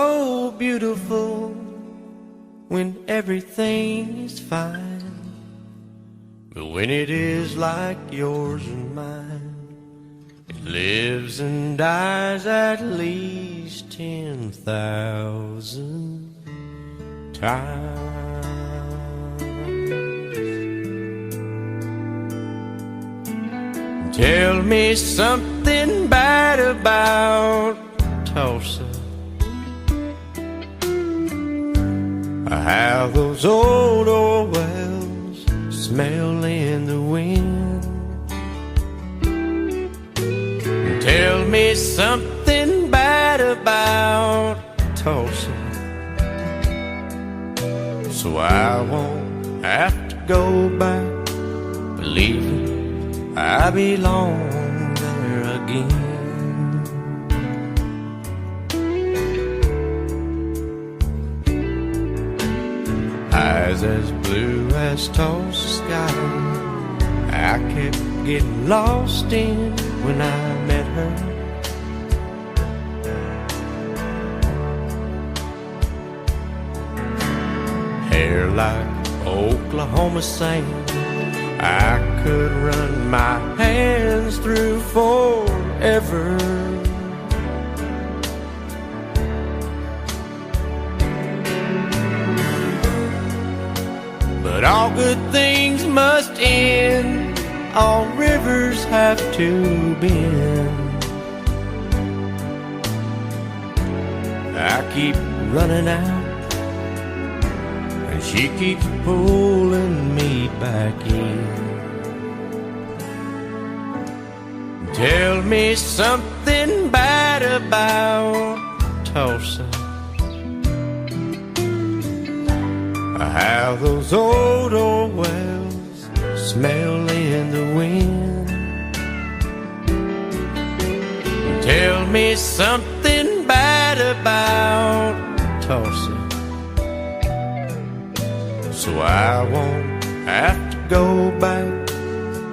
so beautiful when everything is fine, but when it is like yours and mine, it lives and dies at least 10,000 times. Tell me something bad about Tulsa, how those old wells smell in the wind. Tell me something bad about Tulsa, so I won't have to go back believing I belong there again. Eyes as blue as Tulsa sky, I kept getting lost in when I met her. Hair like Oklahoma sand, I could run my hands through forever. But all good things must end, all rivers have to bend. I keep running out, and she keeps pulling me back in. Tell me something bad about Tulsa, how those old wells smell in the wind. Tell me something bad about Tulsa, so I won't have to go back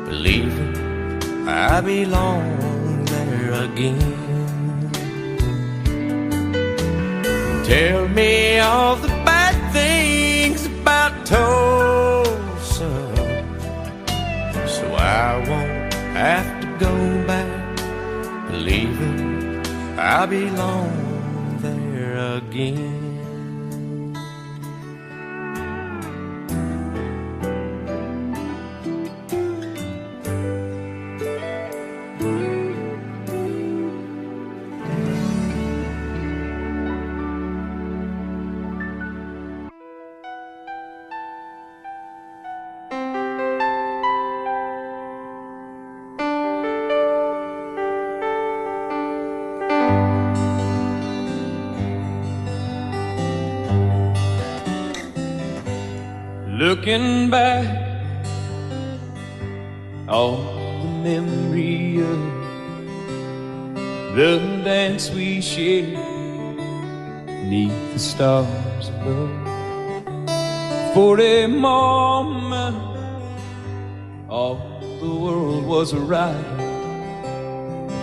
believing I belong there again. Tell me all the bad things about Tulsa, so I won't have to go back believing I belong there again. Looking back on the memory of the dance we shared neath the stars above. For a moment all the world was right.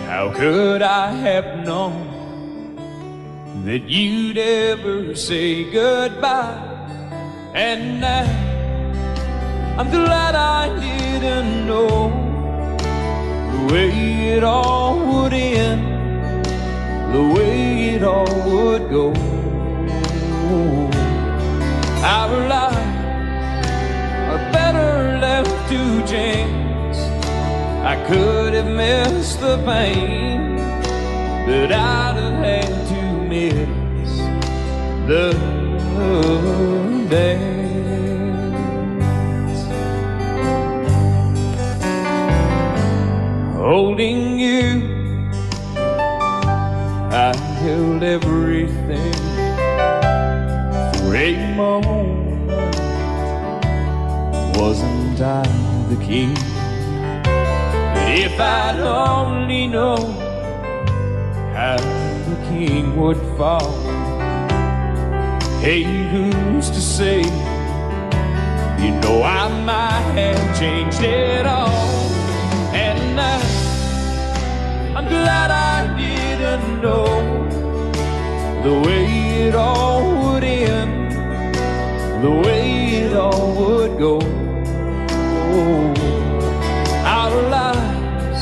How could I have known that you'd ever say goodbye? And now I'm glad I didn't know the way it all would end, the way it all would go. Our lives are better left to chance. I could have missed the pain, but I'd have had to miss the dance. Holding you, I held everything. For a moment, wasn't I the king? But if I'd only known how the king would fall, hey, who's to say? You know I might have changed it all. And now I'm glad I didn't know the way the way it all would go. Our lives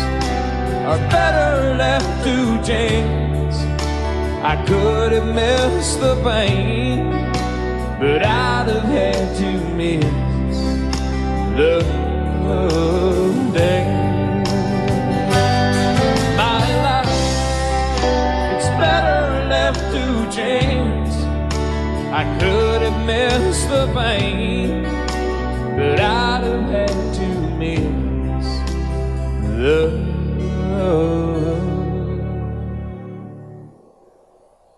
are better left to chance. I could have missed the pain, but I'd have had to miss the day. My life, it's better left to chance. I could have missed the pain, but I'd have had to miss the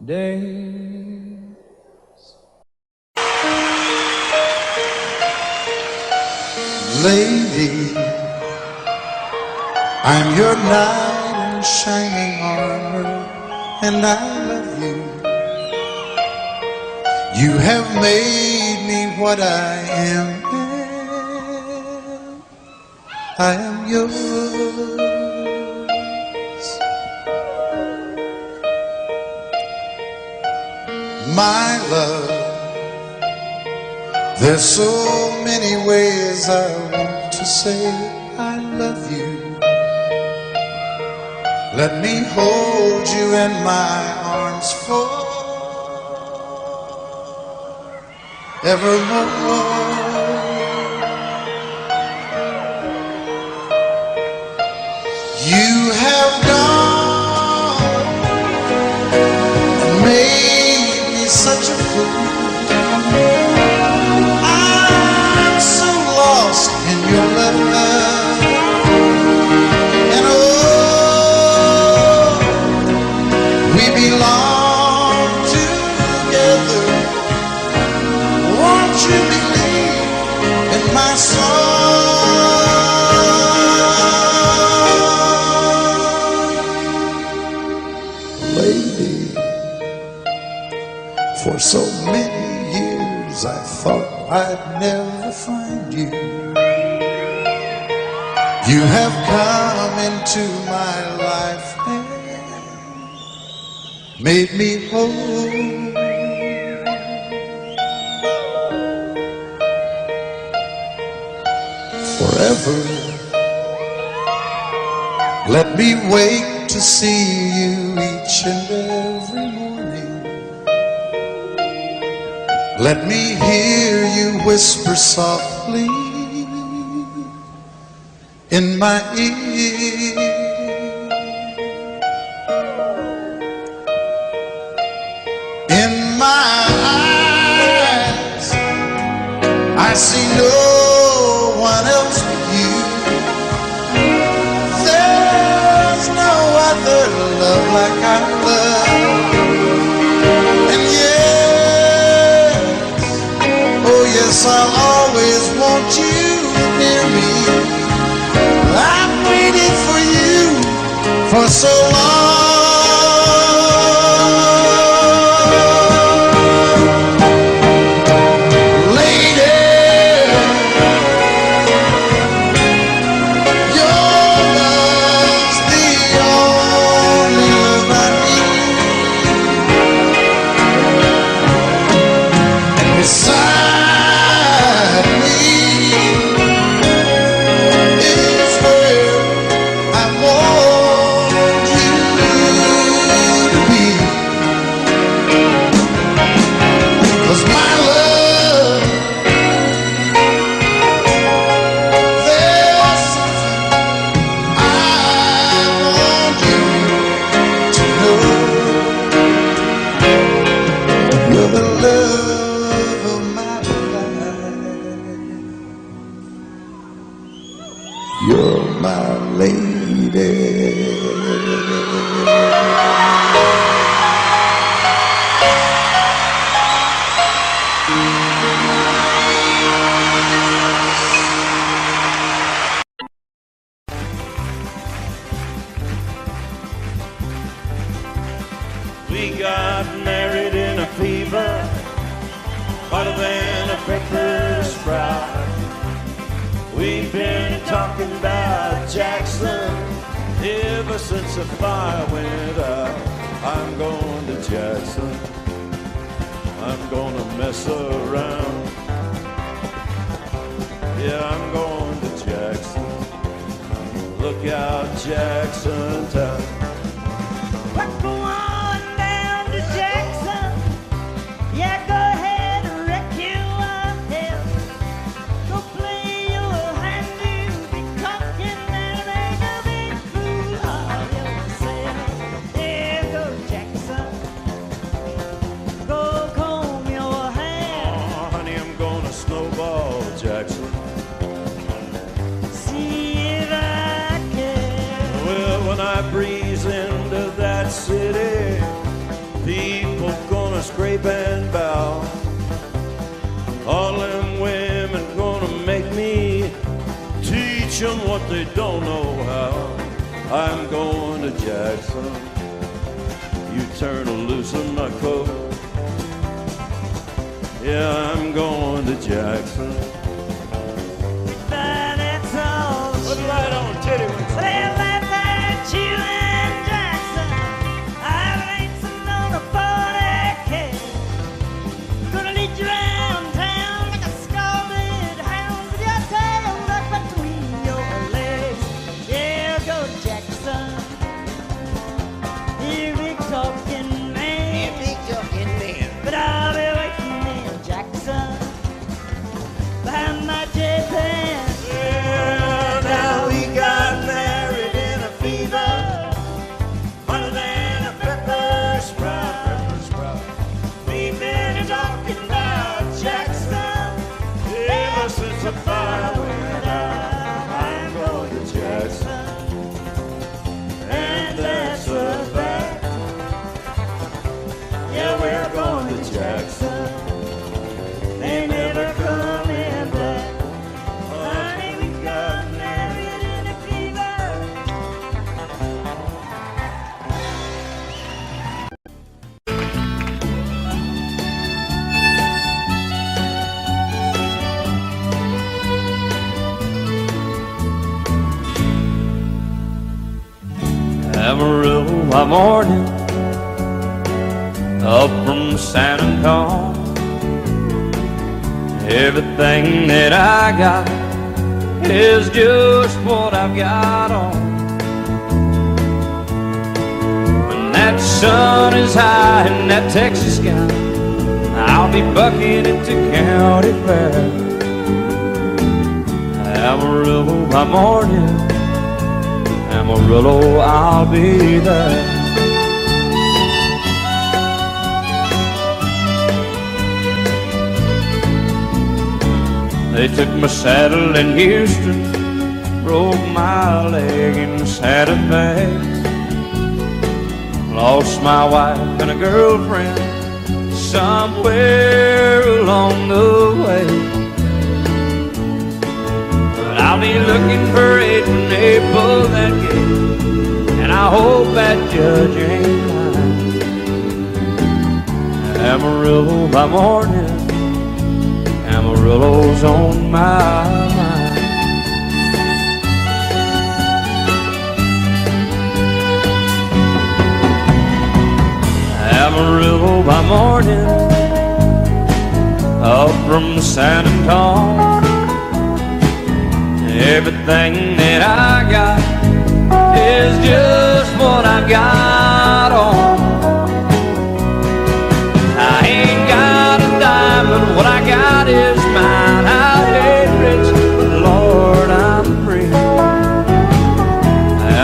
days. Lady, I'm your knight in shining armor, and I love you. You have made me what I am. I am yours. My love, there's so many ways I want to say I love you. Let me hold you in my arms forevermore. You have gone and made me such a fool. I'm so lost in your love, and oh, we belong together. Won't you believe in my song? Lady, for so many years I thought I'd never find you. You have come into my life and made me whole. Forever, let me wake to see you each and every morning. Let me hear you whisper softly in my ear. In my eyes, I see no one else but you. There's no other love like I love. And yes, oh yes, I'll always want you near me. I've waited for you for so long. You're my lady. We got married in a fever, hotter than a pepper sprout. We've been talking about Jackson ever since the fire went out. I'm going to Jackson, I'm gonna mess around. Yeah, I'm going to Jackson. Look out, Jackson Town. We're going down to Jackson. Yeah, go ahead and wreck your hell. Go play your hand, you'll be cocking and make a big fool of yourself. Yeah, go Jackson. Go comb your hair. Oh, honey, I'm gonna snowball Jackson. See if I can. Well, when I breeze into that city, people gonna scrape and bow. All them women gonna make me teach them what they don't know how. I'm going to Jackson. You turn loose in my coat. Yeah, I'm going to Jackson. But that's all. Put the light on, titty wings. Well, that's at you and Jackson. I'm racing on a 40K. Gonna lead you around town like a scalded hound with your tail tucked between your legs. Yeah, go Jackson. You big talking man. But I'll be waiting in Jackson behind my J-Pan. Yeah, now we got married in a fever, hotter than a pepper sprout. We've been talking about Jackson ever since the fire went out. I'm going to Jackson, and that's a fact. Yeah, we're going to Jackson. They never coming back. Honey, we got married in a fever. Amarillo by morning, up from San Antonio. Everything that I got is just what I've got on. When that sun is high in that Texas sky, I'll be bucking into county fair. Amarillo by morning, Amarillo, I'll be there. They took my saddle in Houston, broke my leg in Santa Fe. Lost my wife and a girlfriend somewhere along the way. But I'll be looking for it when they pull that gate, and I hope that judge ain't lying. Amarillo by morning, Amarillo's on my mind. Amarillo by morning, up from San Antonio. Everything that I got is just what I've got on. I ain't got a dime, but what I got is mine. I ain't rich, but Lord, I'm free.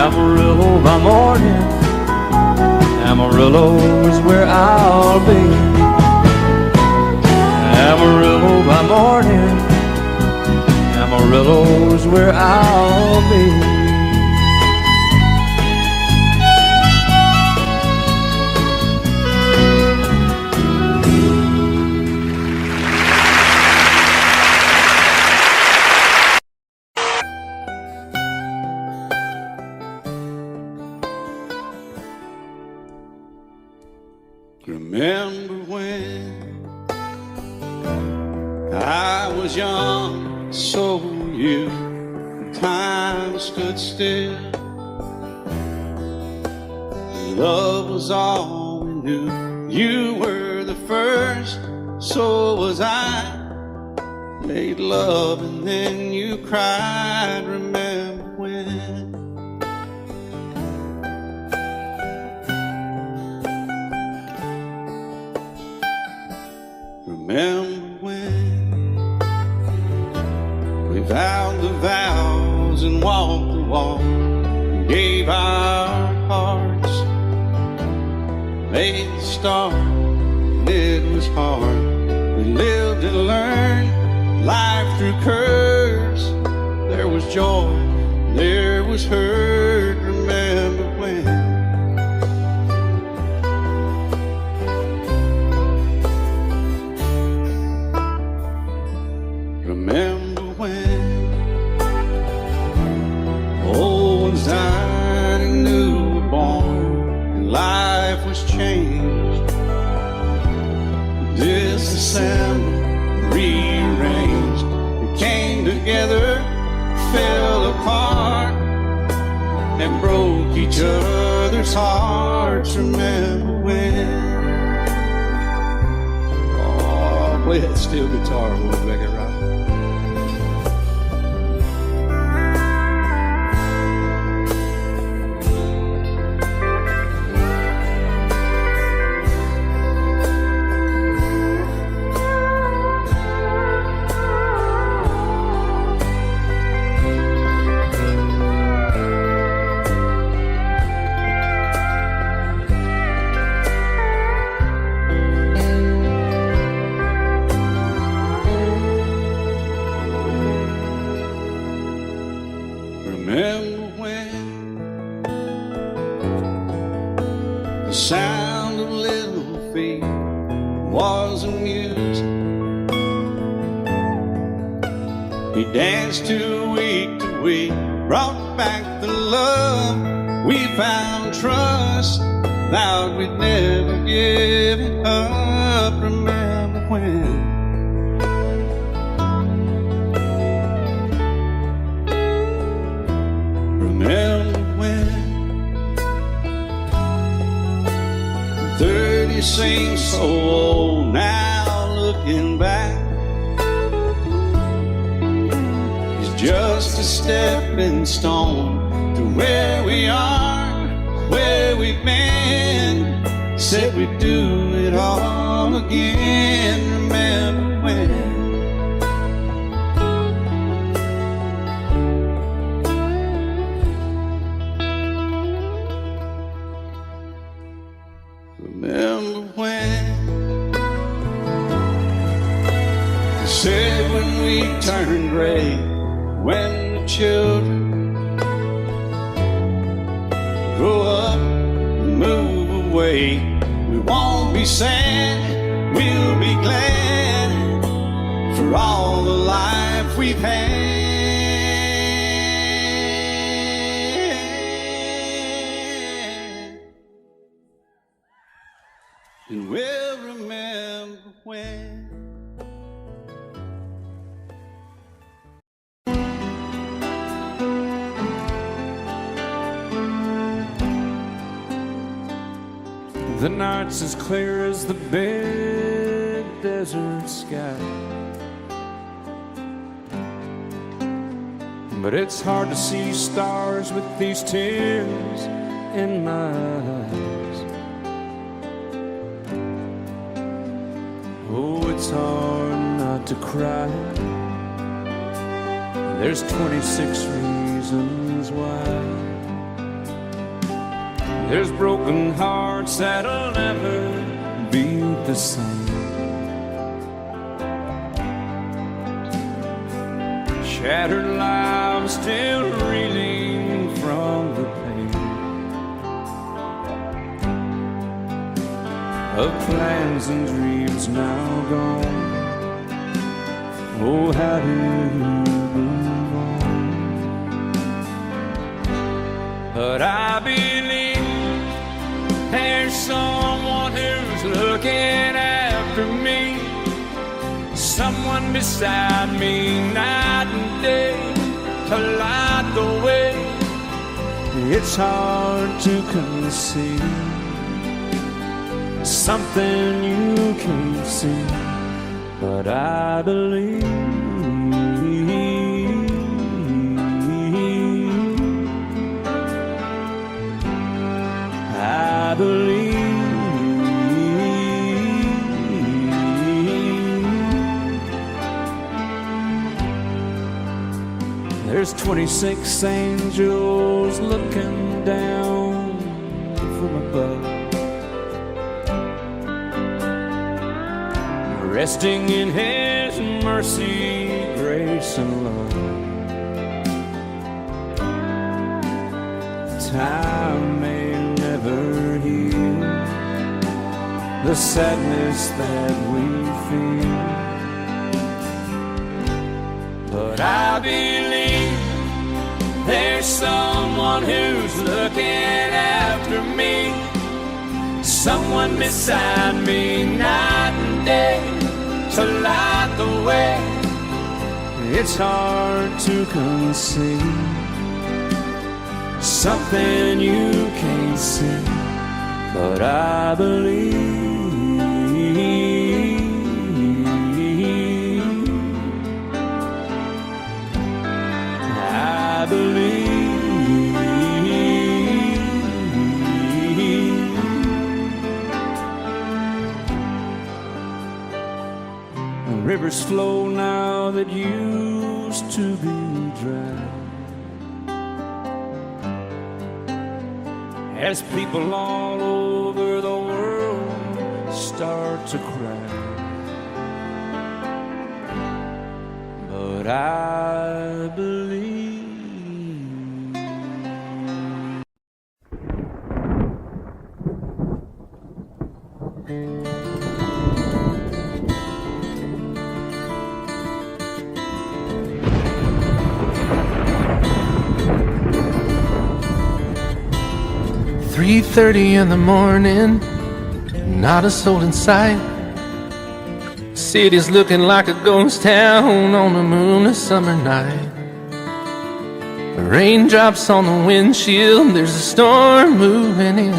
Amarillo by morning, Amarillo is where I'll be. Amarillo by morning, Amarillo is where I'll be. Remember when I was young, so were you. Time stood still. Love was all we knew. You were the first, so was I. made love and then you cried. Remember when? Remember when we vowed the vows and walked the walk, and gave our hearts, made the start. It was hard. We lived and learned life through curves. There was joy, there was hurt. Remember when? Remember when old ones died and new were born, and life was changed, disassembled, rearranged. We came together, fell apart, and broke each other's hearts. Remember when? Oh, play that steel guitar, we'll make it right. Remember when the sound of little feet was a music he danced to week, brought back the love we found, trust, vowed we'd never give it up. Remember when? Remember when 30 seems so old now, looking back, it's just a stepping stone to where we are, where we've been. Said we'd do it all again. Remember when? Remember when they said when we turned gray, when the children grow up and move away, we won't be sad, we'll be glad for all the life we've had. And we'll remember when. The night's as clear as the big desert sky, but it's hard to see stars with these tears in my eyes. Oh, it's hard not to cry. There's 26 reasons why. There's broken hearts that'll never beat the same. Shattered lives still reeling from the pain of plans and dreams now gone. Oh, how do you move on? But I believe there's someone who's looking after me, someone beside me night and day to light the way. It's hard to conceive something you can't see, but I believe believe. There's 26 angels looking down from above, resting in His mercy, grace, and love. Time may never heal the sadness that we feel, but I believe there's someone who's looking after me, someone beside me night and day to light the way. It's hard to conceive something you can't see, but I believe. I believe. Rivers flow now that used to be dry, as people all over the world start to cry. But I believe. "3:30 in the morning, not a soul in sight. City's looking like a ghost town on a moonless summer night. Raindrops on the windshield, there's a storm moving in.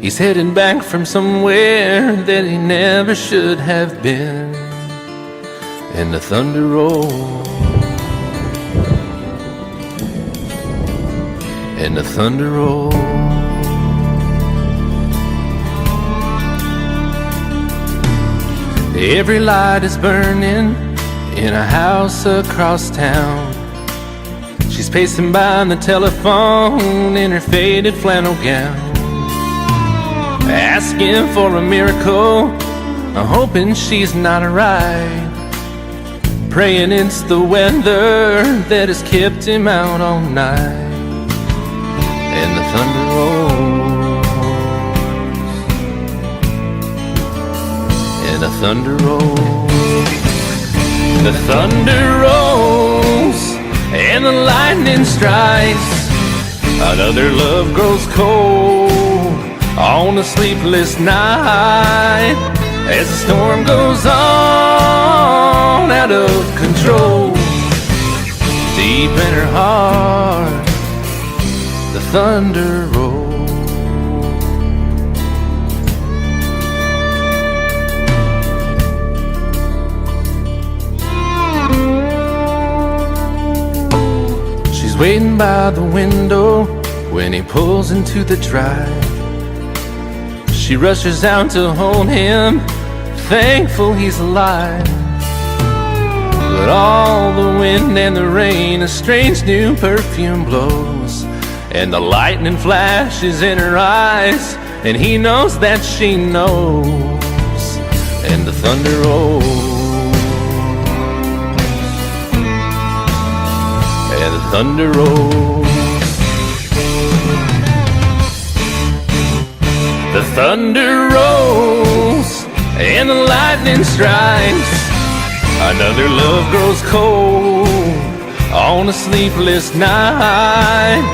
He's heading back from somewhere that he never should have been. And the thunder rolls, and the thunder rolls. Every light is burning in a house across town. She's pacing by the telephone in her faded flannel gown, asking for a miracle, hoping she's not right, praying it's the weather that has kept him out all night. And the thunder rolls, and the thunder rolls. The thunder rolls, and the lightning strikes. Another love grows cold on a sleepless night, as the storm goes on out of control. Deep in her heart, the thunder rolls. She's waiting by the window when he pulls into the drive. She rushes out to hold him, thankful he's alive. But all the wind and the rain, a strange new perfume blows, and the lightning flashes in her eyes, and he knows that she knows. And the thunder rolls, and the thunder rolls. The thunder rolls, and the lightning strikes. Another love grows cold on a sleepless night,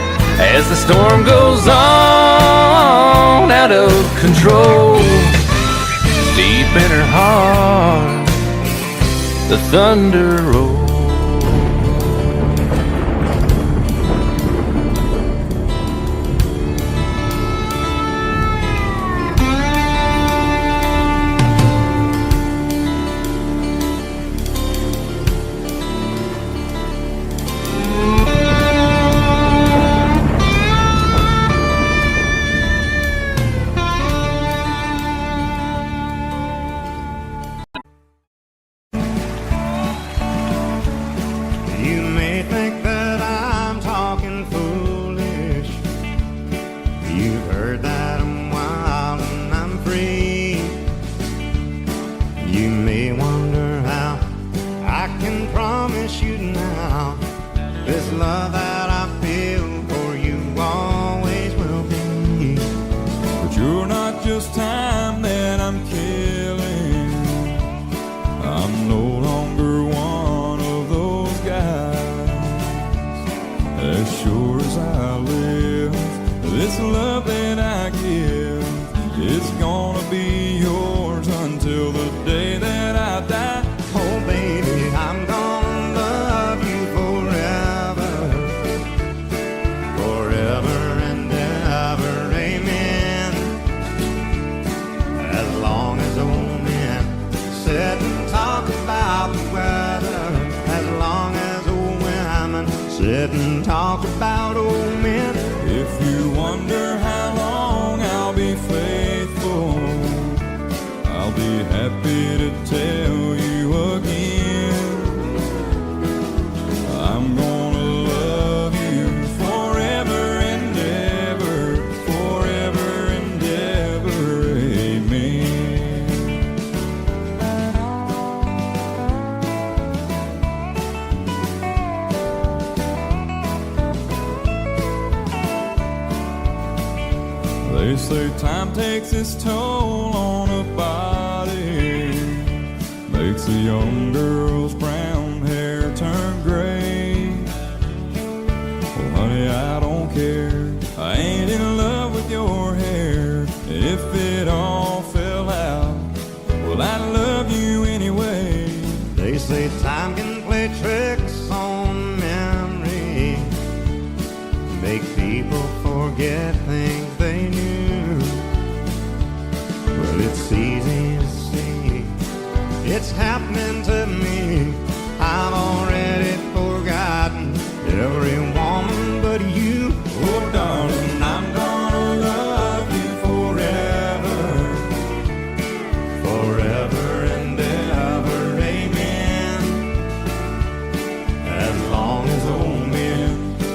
as the storm goes on out of control. Deep in her heart, the thunder rolls. sure not just time that I'm killing. I'm no longer one of those guys. As sure as I live, this love that I give is gonna be yours until the day that I die. Oh, baby, I'm gonna love you forever, forever and ever, amen. As long as old men sit and talk about the weather, as long as old women sit and talk about old men. If you wonder how long I'll be faithful, I'll be happy to tell you again. I'm gonna love you forever and ever, forever and ever, amen. They say time takes its toll on a body, makes a young girl's brown hair turn gray. Oh honey, I don't care, I ain't in love with your hair. If it all fell out, well I love you anyway. They say time can play tricks on memory, make people forget things they knew. Well, it's easy to see, it's happening to me. I've already forgotten every woman but you. Oh darling, I'm gonna love you forever, Forever and ever, amen. As long as old men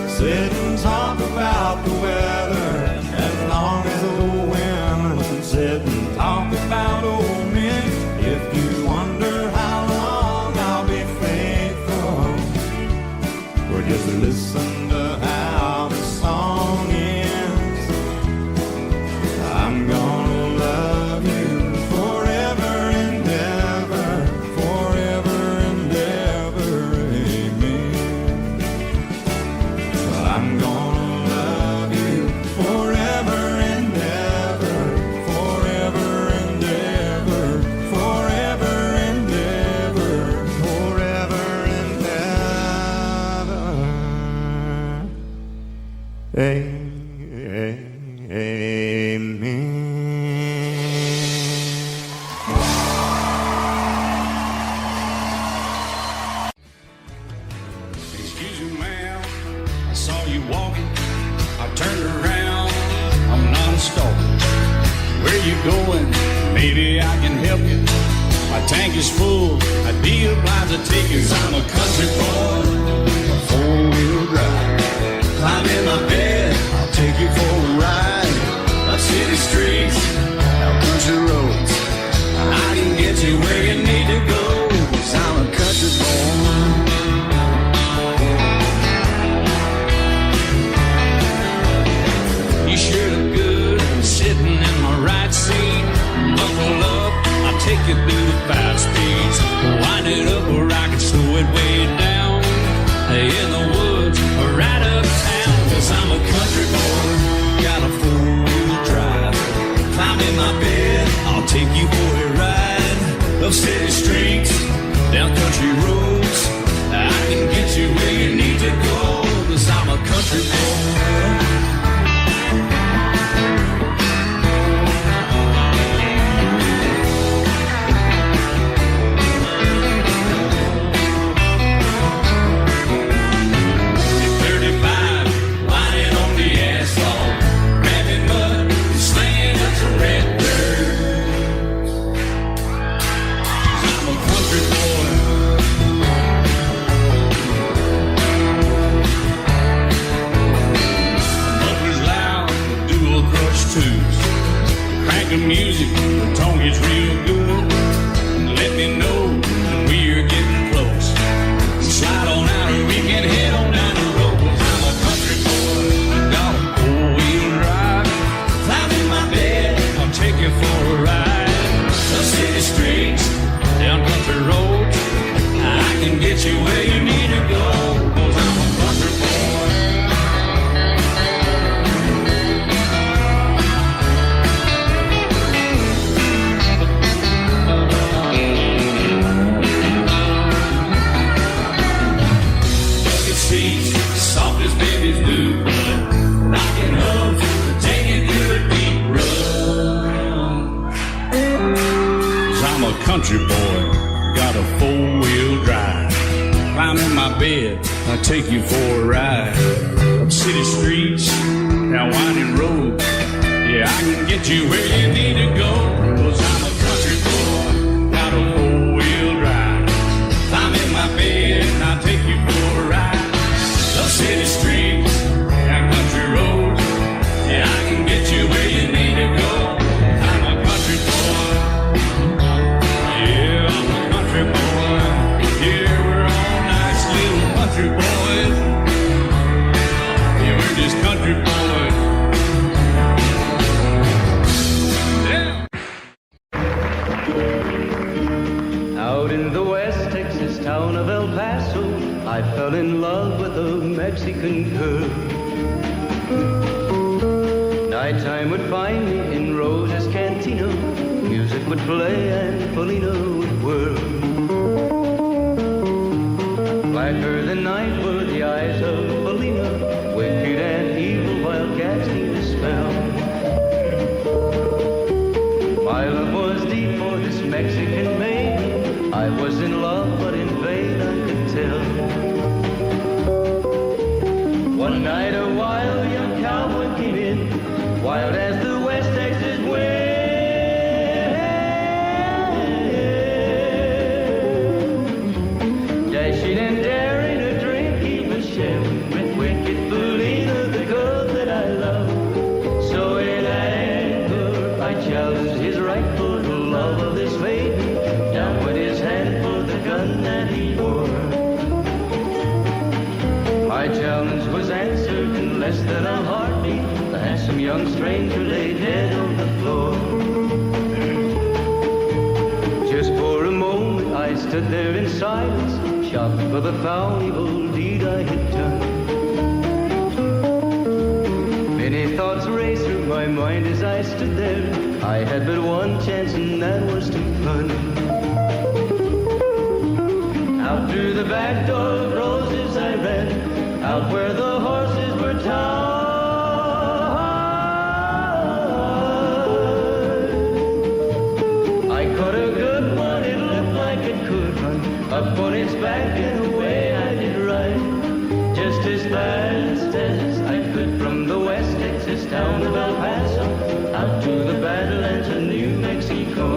sit and talk about the weather, as long as old women sit and talk about old men. If you wonder how long I'll be faithful, or just listen to how the song ends, I'm gonna love you forever and ever, forever and ever, amen. I'm gonna love you forever and ever, forever and ever, forever and ever, forever and ever, amen. Excuse me, ma'am, I saw you walking. I turned around, I'm not a stalker. Where you going? Maybe I can help you. My tank is full, I'd be obliged to take you. 'Cause I'm a country boy, a four-wheel drive. Climb in my bed, I'll take you for a ride. Up city streets, out country roads. I can get you where you need to go. 'Cause I'm a country boy. You sure look good sitting in my right seat. Buckle up, I'll take you through the 5 speeds. Wind it up or I can slow it way down. In the woods or right uptown. 'Cause I'm a country boy, got a 4-wheel drive. Climb in my bed, I'll take you for a ride. Up city streets, down country roads. I can get you where you need to go. 'Cause I'm a country boy. The music, the tone gets real good. Let me know when we're getting close. Slide on out and we can head on down the road. 'Cause I'm a country boy, got a 4-wheel drive. Climb in my bed, get you where you need to go, 'cause I'm a country boy. Bucket seats, soft as babies do, rocking up to take you through a deep run. 'Cause I'm a country boy, got a four-wheel drive. Climb in my bed, I'll take you for a ride. Up city streets, down winding roads. Yeah, I can get you where you need to go, 'cause I'm a country boy, got a four-wheel drive. Climb in my bed, and I'll take you for a ride. Up city streets, down country roads. Yeah, I can get you where you need to go. I'm a country boy. Yeah, I'm a country boy. Yeah, we're all nice little country boys. Yeah, we're just country boys. Yeah. Out in the West Texas town of El Paso, I fell in love with a Mexican girl. Nighttime would find me in Rose's Cantina. Music would play and Felina would whirl. Blacker than night were the eyes of Felina, wicked and evil wildcats need a spell. My love was deep for this Mexican maiden. I was in love, but in vain I could tell. One night a wild young cowboy came in, wild as the West Texas wind. Dashing and daring a drink he was sharing with wicked Felina, the girl that I love. So in anger I challenged his right for the love of this maiden. Down went his hand for the gun that he wore. My challenge was answered in less than a heartbeat. The handsome young stranger laid dead on the floor. Just for a moment I stood there in silence, shocked for the foul evil deed I had done. Many thoughts raced through my mind as I stood there. I had but one chance and that was to run. Out through the back door of Roses I ran, out where the horses were tied. I caught a good one, it looked like it could run, up on its back and away I did ride. Just as fast as I could from the West Texas town of El Paso, out to the Badlands of New Mexico.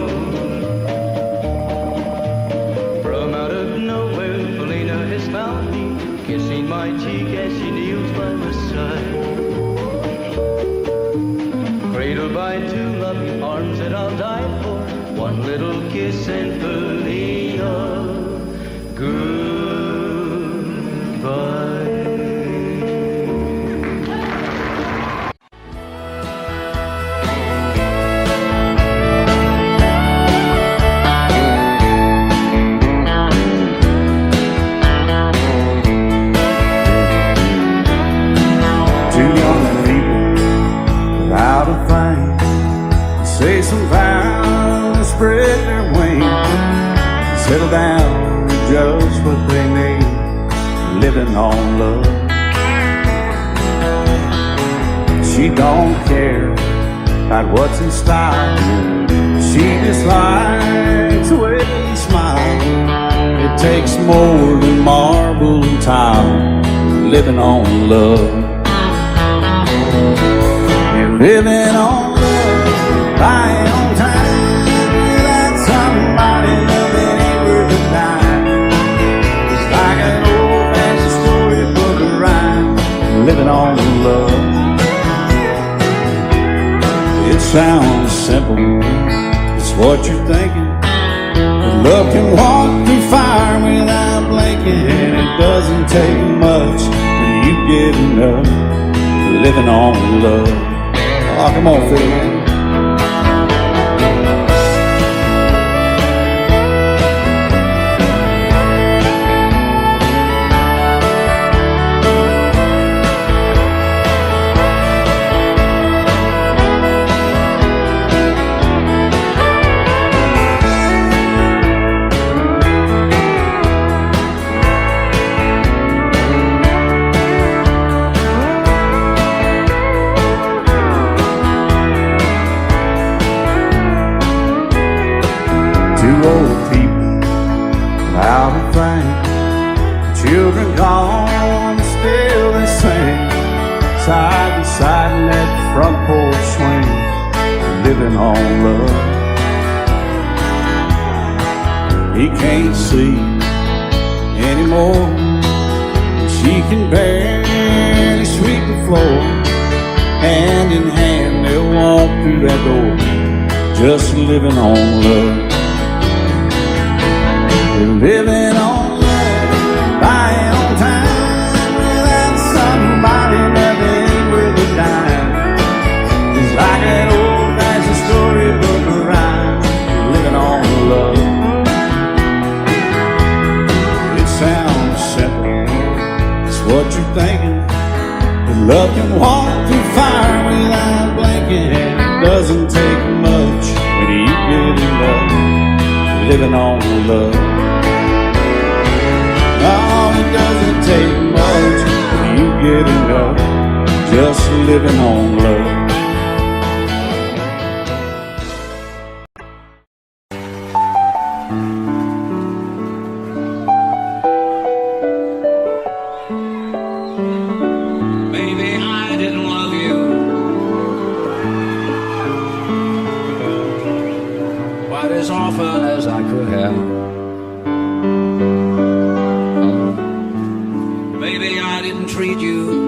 From out of nowhere, Felina has found me, kissing my cheek as she kneels by my side. Cradled by two loving arms that I'll die for, one little kiss and Felina, goodbye. Two young people without a thing, say some vows, spread their wings, settle down to just what they need, living on love. She don't care about what's in style, she just likes the way you smile. It takes more than marble and tile, living on love. You're living on love, buying on time, without somebody loving ain't worth a dime. It's like an old-fashioned storybook of rhyme, living on love. It sounds simple, it's what you're thinking. But love can walk through fire without blinking, and it doesn't take much for you getting up, living on love. Oh, come on, Phil, man. living on love. He can't sleep anymore. She can barely sweep the floor. Hand in hand they'll walk through that door, just living on love. They're living on love, buying on time without somebody that ain't worth a dime. It's like that old-fashioned storybook rhyme, living on love. It sounds simple, it's what you're thinking. But love can walk through fire without blinking. It doesn't take much when you get enough, living on love. Oh, it doesn't take much when you get enough, just living on love. Maybe I didn't love you quite as often as I could have. Maybe I didn't treat you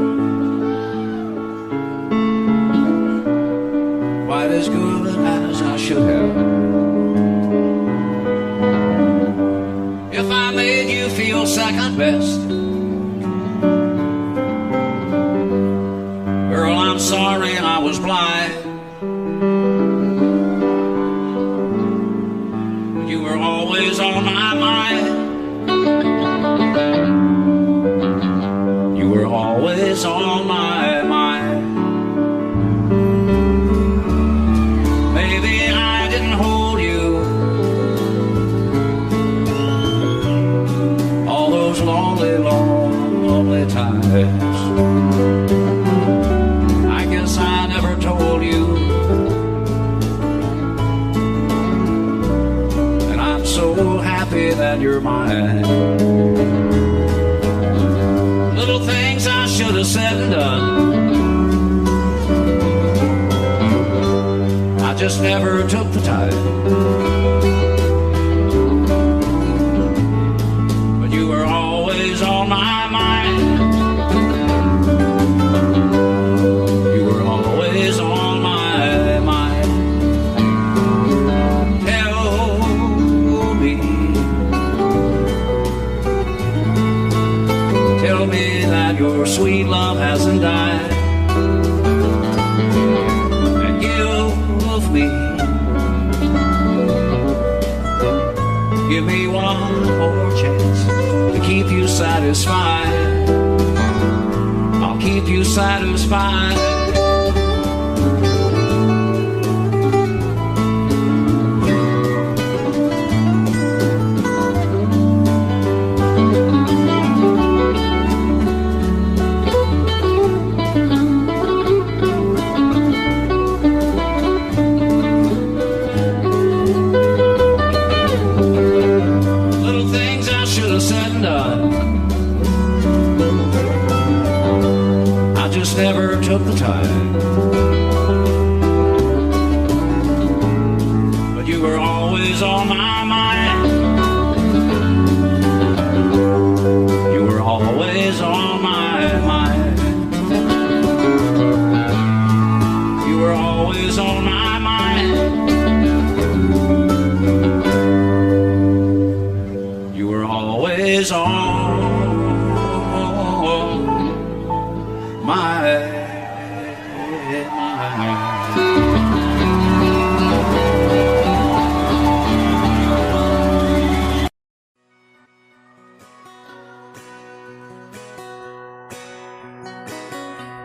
quite as good as I should have. If I made you feel second best, girl, I'm sorry I was blind. You were always on my mind. You were always on my mind. Maybe I didn't hold you all those lonely, lonely times. I guess I never told you, and I'm so happy that you're mine. Little things I should have said and done, I just never took the time. But you were always on my mind. You were always on my mind. Tell me that your sweet love hasn't died, and give me one more chance to keep you satisfied. I'll keep you satisfied. Never took the time, but you were always on my mind. You were always on my mind. You were always on my mind. You were always on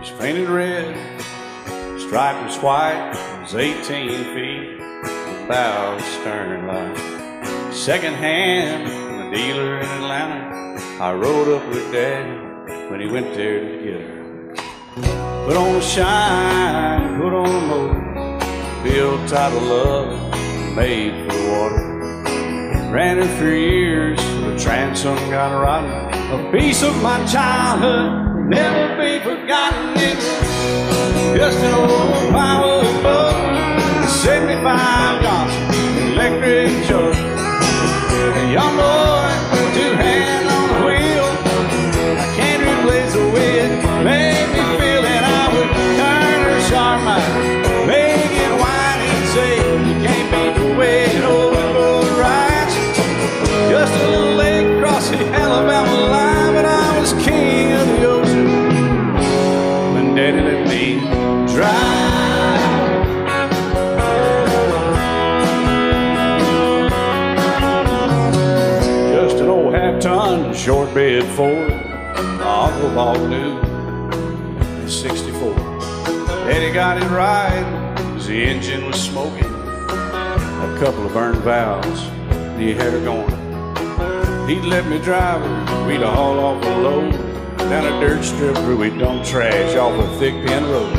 It's painted red, striped was white, it was 18 feet, about stern line. Second hand from a dealer in Atlanta. I rode up with Daddy when he went there to get her. Put on a shine, put on a motor, built out of love, made for the water. Ran her for years, the transom got rotten. A piece of my childhood, never be forgotten. It's just an old power boat 75 Johnson, electric truck. A young boy, two hands on the wheel. I can't replace the way it made me feel that I would turn her sharp mind, make it wide and say, you can't beat the way it over rides. Just a little lake across the Alabama line, but I was king of the ocean when Daddy let me drive. Just an old half-ton short bed Ford, my Uncle Bob knew in '64. Daddy got it right, 'cause the engine was smoking, a couple of burned valves, and he had her going. He'd let me drive her, we'd haul off a load down a dirt strip where we'd dump trash off a thick pin road.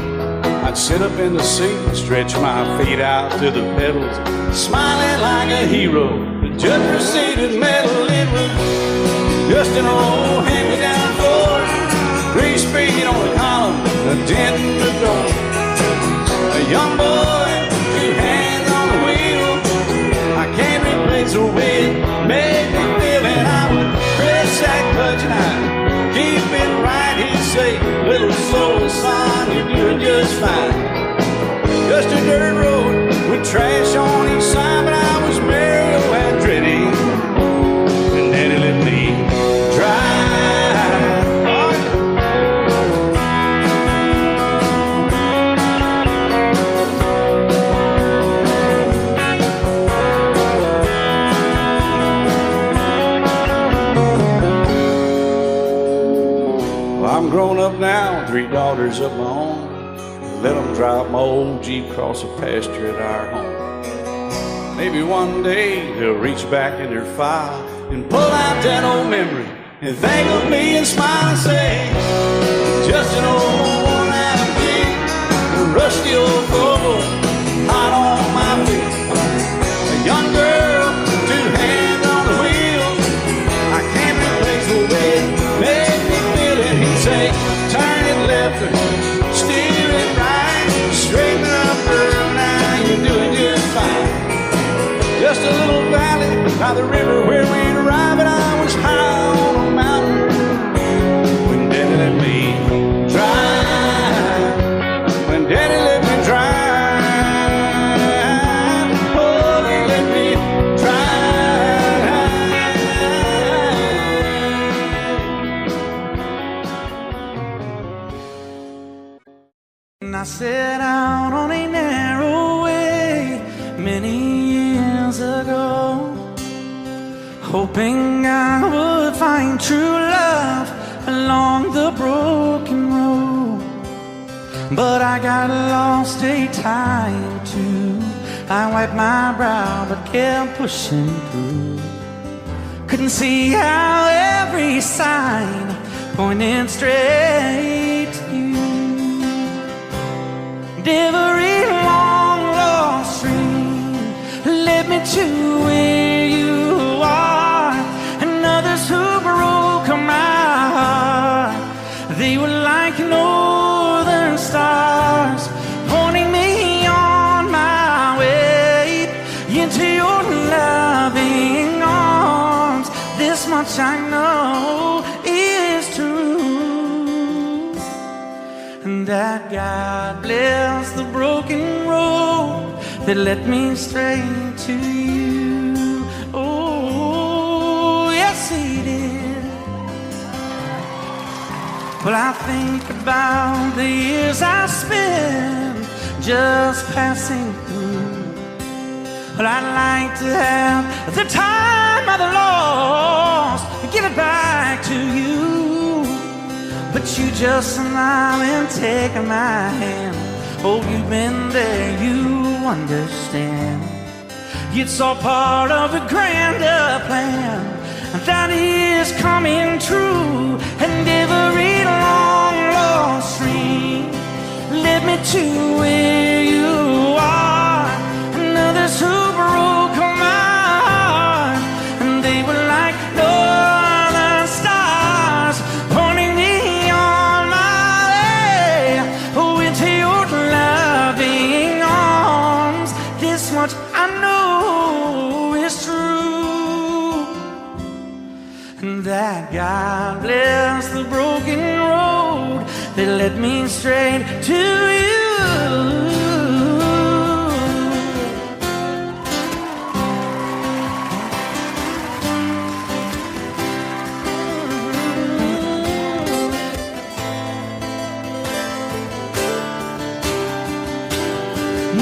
I'd sit up in the seat and stretch my feet out to the pedals, smiling like a hero. The judge proceeded metal, it was just an old hand-me-down Ford, three-speed on the column, a dent in the door. A young boy, two hands on the wheel. I can't replace the way it made me feel, and I would press that clutch and I'd keep it right. He'd say, little slower, son, you're doing just fine. Just a dirt road with trash on each side, but I was Mario Andretti, and Daddy let me drive. Well, I'm grown up now, 3 daughters of my own. Let them drive my old Jeep across the pasture at our home. Maybe one day they'll reach back in their file and pull out that old memory and think of me and smile and say, just an old worn-out Jeep, a rusty old Volvo, hot on my feet. A young girl, two hands on the wheel. I can't replace the way it made me feel it. He'd say, turn it left or steer it right, straighten up, girl, now you're doing just fine. Just a little valley by the river where we'd arrive, and I was high on a mountain when Daddy let me drive. When Daddy let me drive, oh, he let me drive. And I set out on a narrow way many years ago, hoping I would find true love along the broken road. But I got lost a time or two. I wiped my brow but kept pushing through. Couldn't see how every sign pointed straight to you. Every long lost dream led me to where you are, and others who broke my heart, they were like northern stars, pointing me on my way into your loving arms. This much I know is true, and that God bless the broken road that led me straight to you. Oh, yes, He did. Well, I think about the years I spent just passing through. Well, I'd like to have the time I've lost and give it back to you. But you just smile and take my hand. Oh, you've been there, you understand. It's all part of a grander plan that is coming true. And every long lost dream led me to where you are, and others who broke my heart, and they were like northern stars, pointing me on my way into your loving arms. much I know is true, and that God bless the broken road that led me straight to you.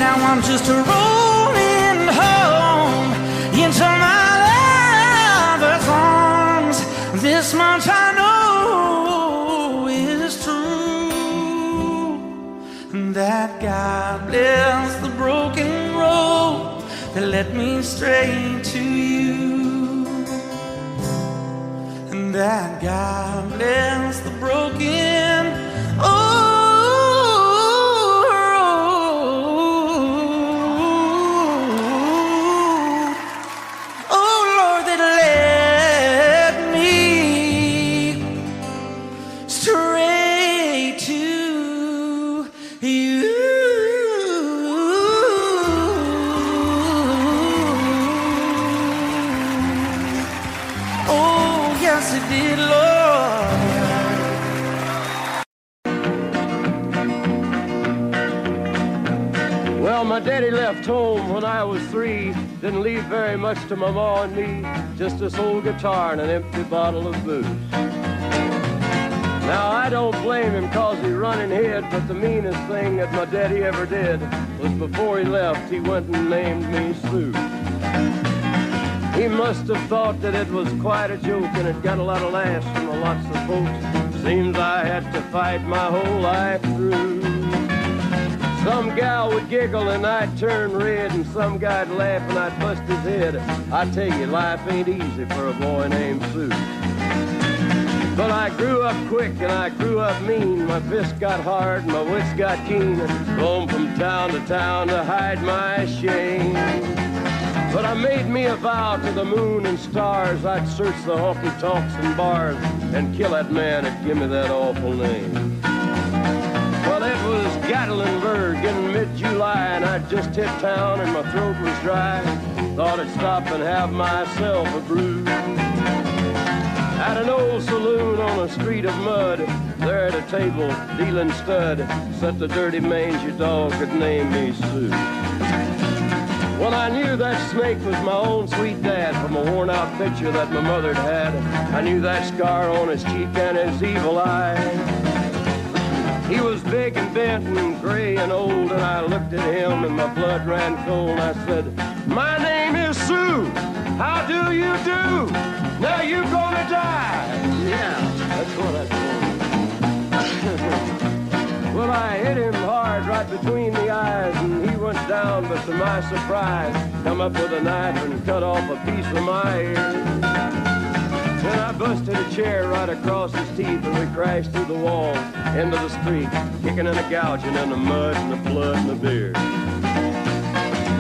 Now I'm just rolling home into my lover's arms. This much I know is true, that God bless the broken road that led me straight to you, and that God bless the broken My daddy left home when I was 3, didn't leave very much to my ma and me, just this old guitar and an empty bottle of booze. Now I don't blame him 'cause he run and hid, but the meanest thing that my daddy ever did was before he left, he went and named me Sue. He must have thought that it was quite a joke and it got a lot of laughs from lots of folks. Seems I had to fight my whole life through. Some gal would giggle and I'd turn red, and some guy'd laugh and I'd bust his head. I tell you, life ain't easy for a boy named Sue. But I grew up quick and I grew up mean. My fists got hard and my wits got keen. Roam from town to hide my shame. But I made me a vow to the moon and stars, I'd search the honky-tonks and bars and kill that man that give me that awful name. Well, it was Gatlinburg in mid-July, and I'd just hit town and my throat was dry. Thought I'd stop and have myself a brew. At an old saloon on a street of mud, there at a table, dealing stud, sat the dirty mangy dog that named me Sue. Well, I knew that snake was my own sweet dad from a worn-out picture that my mother'd had. I knew that scar on his cheek and his evil eye. He was big and bent and gray and old, and I looked at him and my blood ran cold. I said, "My name is Sue. How do you do? Now you gonna die." Yeah, that's what I told him. Well, I hit him hard right between the eyes, and he went down, but to my surprise, come up with a knife and cut off a piece of my ear. Then I busted a chair right across his teeth, and we crashed through the walls into the street, kicking and a gouging in the mud and the blood and the beer.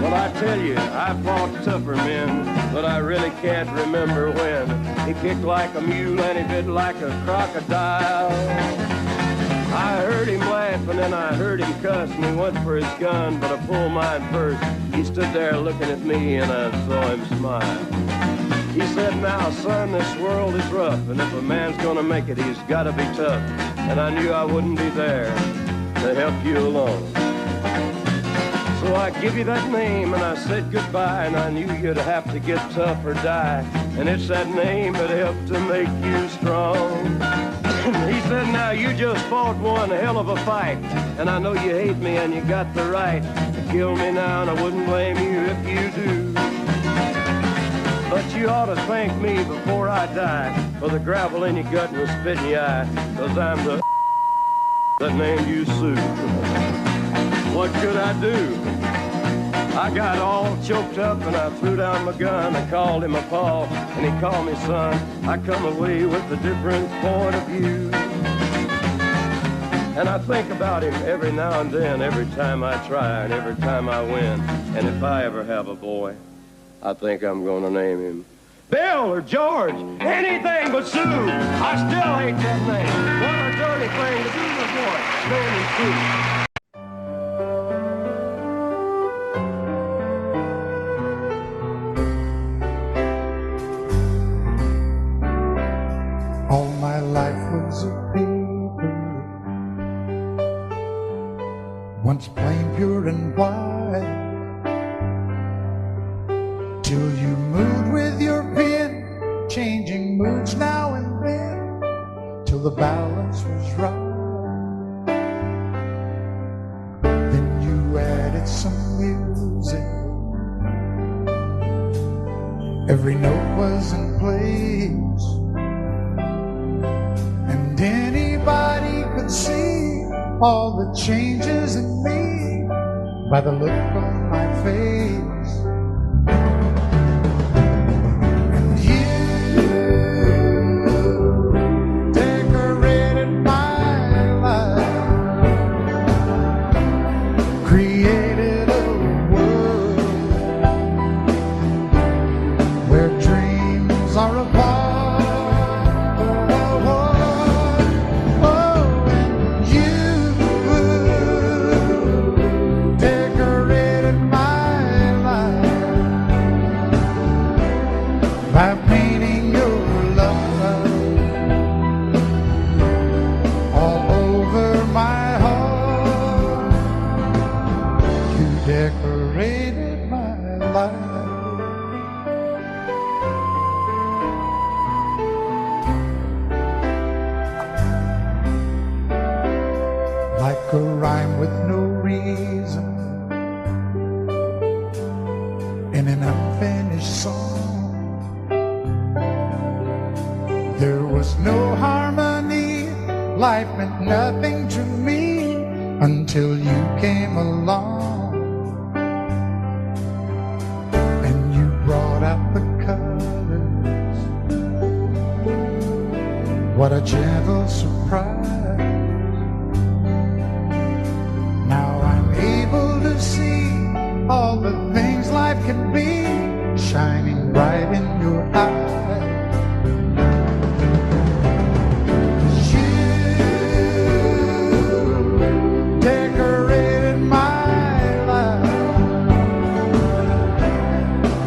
Well, I tell you, I fought tougher men, but I really can't remember when. He kicked like a mule and he bit like a crocodile. I heard him laugh and then I heard him cuss, and he went for his gun, but I pulled mine first. He stood there looking at me and I saw him smile. He said, "Now, son, this world is rough, and if a man's gonna make it, he's gotta be tough." And I knew I wouldn't be there to help you along. So I give you that name and I said goodbye, and I knew you'd have to get tough or die. And it's that name that helped to make you strong. He said, "Now you just fought one hell of a fight, and I know you hate me and you got the right to kill me now, and I wouldn't blame you if you do. But you ought to thank me before I die for the gravel in your gut and the spit in your eye, 'cause I'm the that named you Sue." What could I do? I got all choked up and I threw down my gun. I called him a pa and he called me son. I come away with a different point of view. And I think about him every now and then, every time I try and every time I win. And if I ever have a boy, I think I'm gonna name him Bill or George, anything but Sue. I still hate that name. What a dirty thing to do to a boy, naming Sue. till you moved with your pen, changing moods now and then, till the balance was right. Then you added some music, every note was in place, and anybody could see all the changes in me by the look on my face. And you decorated my life, created a world where dreams are apart. By painting your love all over my heart, you decorated my life. Like a rhyme with no reason in an unfinished song. There was no harmony, life meant nothing to me until you came along. And you brought out the colors, what a gentle surprise. Now I'm able to see all the things life can be, shining bright in your eyes.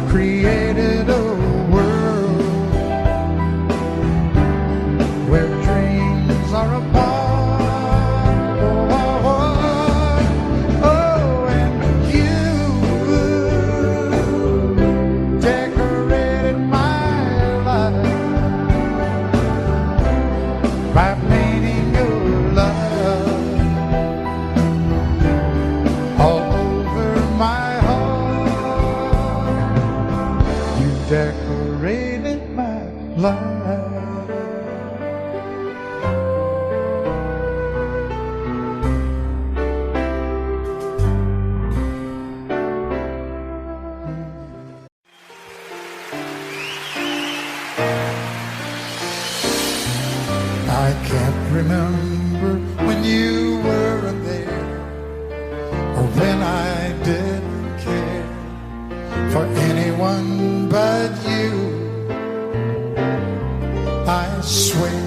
Created a world where dreams are apart. Oh, and you decorated my life by painting your love all over my heart. You decorated my life. I can't remember when you weren't there, or when I didn't care for anyone but you. I swear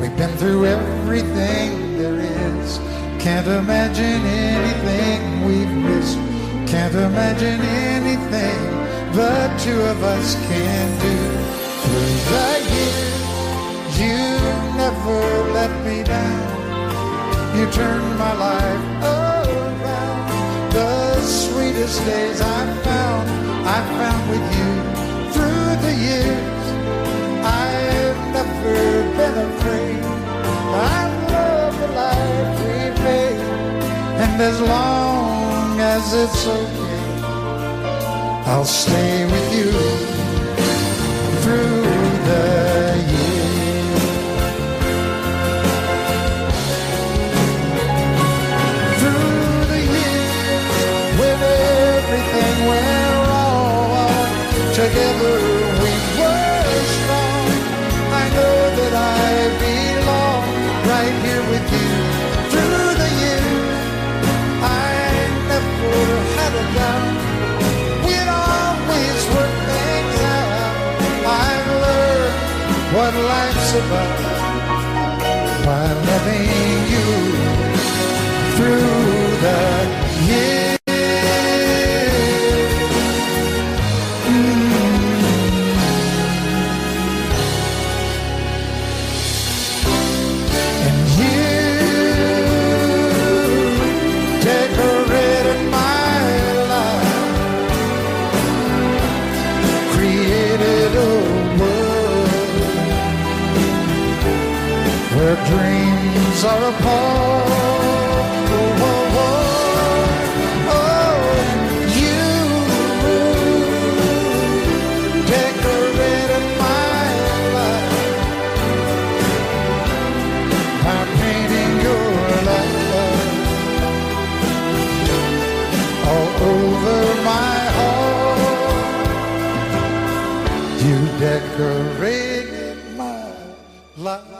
we've been through everything there is. Can't imagine anything we've missed. Can't imagine anything the two of us can do. Through the years, you never let me down. You turned my life around. The sweetest days I found with you. Through the years, I've never been afraid. I love the life we made, and as long as it's okay, I'll stay with you through the years. Through the years, when everything went wrong, together we were strong. I know that I belong right here with you. Through the years, I never had a doubt. We'd always work things out. I've learned what life's about by loving you through the years. And you decorated my life curtains are apart. Oh, oh, oh, oh, you decorated my life by painting your life all over my heart. You decorated my life.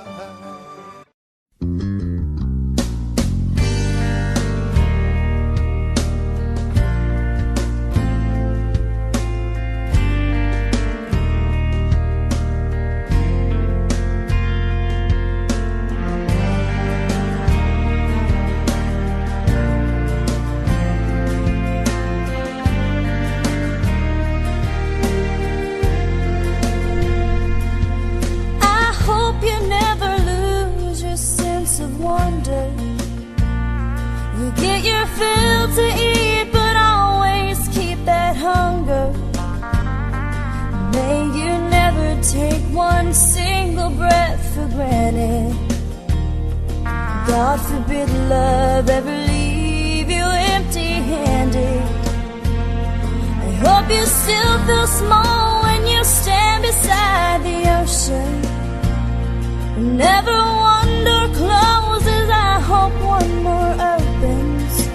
Wonder. You get your fill to eat, but always keep that hunger. May you never take one single breath for granted. God forbid love ever leave you empty-handed. I hope you still feel small when you stand beside the ocean. Never one door closes, I hope one more opens.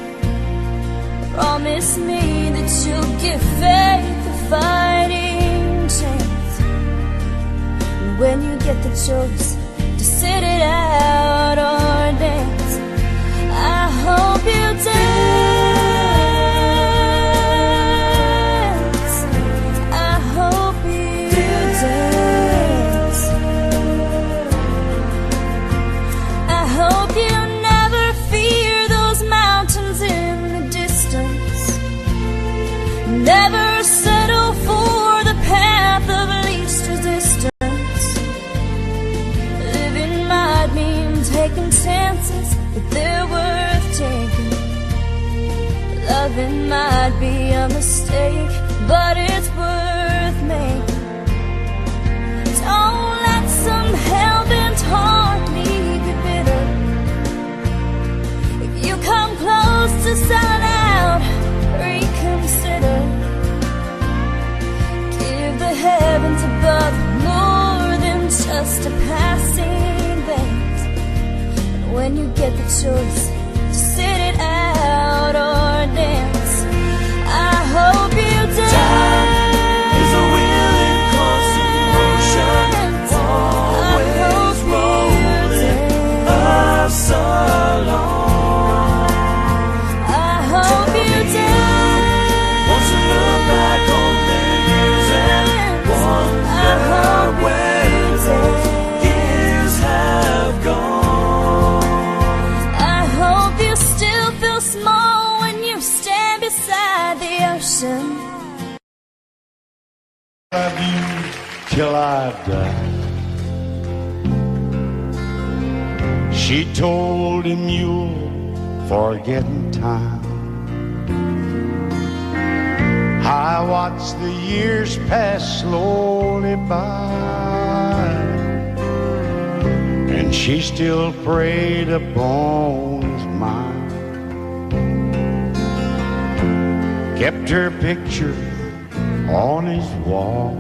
Promise me that you'll give faith a fighting chance. And when you get the choice to sit it out or dance, I hope you dance. I hope you dance. I hope you never fear those mountains in the distance. Never settle for the path of least resistance. Living might mean taking chances, but they're worth taking. Loving might be a mistake, but it's worth making. Don't let some hell-bent heart leave you bitter. If you come close to selling out, reconsider. Give the heavens above more than just a passing glance. And when you get the choice to sit it out or dance, I hope you dance. Time is a wheel in constant motion, always rolling us along. I hope you dance. Wants to look back on the years and wonder where those years have gone. I hope you still feel small when you stand beside the ocean. Love you till I die. She told him you'll forget in time. I watched the years pass slowly by, and she still preyed upon his mind. Kept her picture on his wall.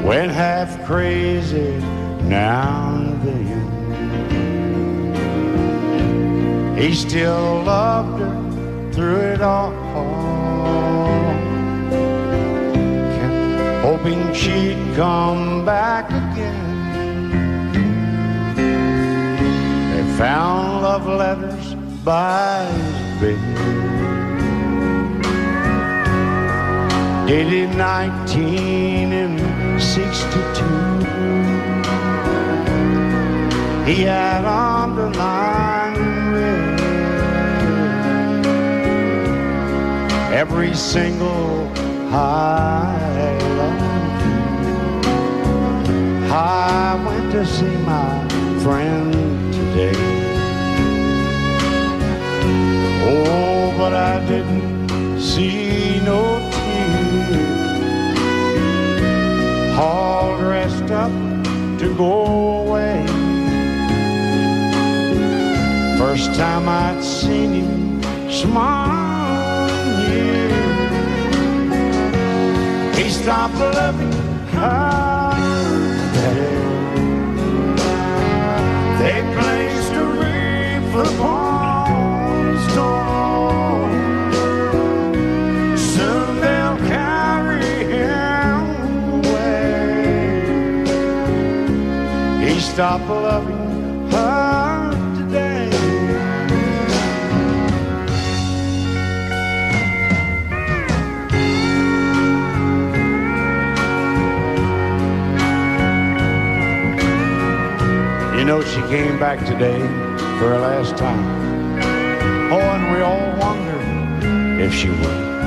Went half crazy now and then. He still loved her through it all. Kept hoping she'd come back again. They found love letters by his bed, dated 1962. He had underlined in red every single I love you. I went to see my friend today. Oh, but I didn't see no tears. All dressed up to go away. First time I'd seen him smile, yeah. He stopped loving her. They placed a wreath upon his door. Soon they'll carry him away. He stopped loving her today. You know, she came back today for her last time. Oh, and we all wondered if she would.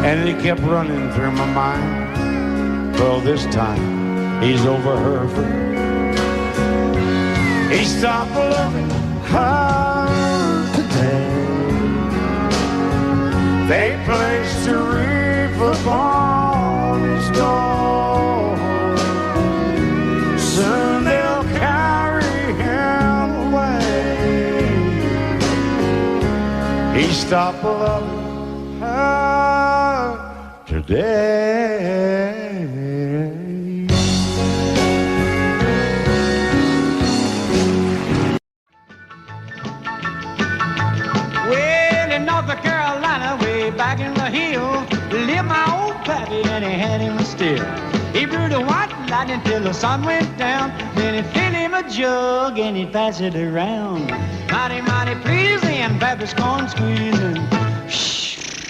And it kept running through my mind. Well, this time he's over her for good. He stopped loving her today. They placed a wreath upon his door. Soon they'll carry him away. He stopped loving her today. Well, in North Carolina, way back in the hill, lived my old pappy, and he had him still. He brewed a white lightning till the sun went down. Then he'd fill him a jug and he'd pass it around. Mighty, mighty pleasing, Pappy's corn squeezing.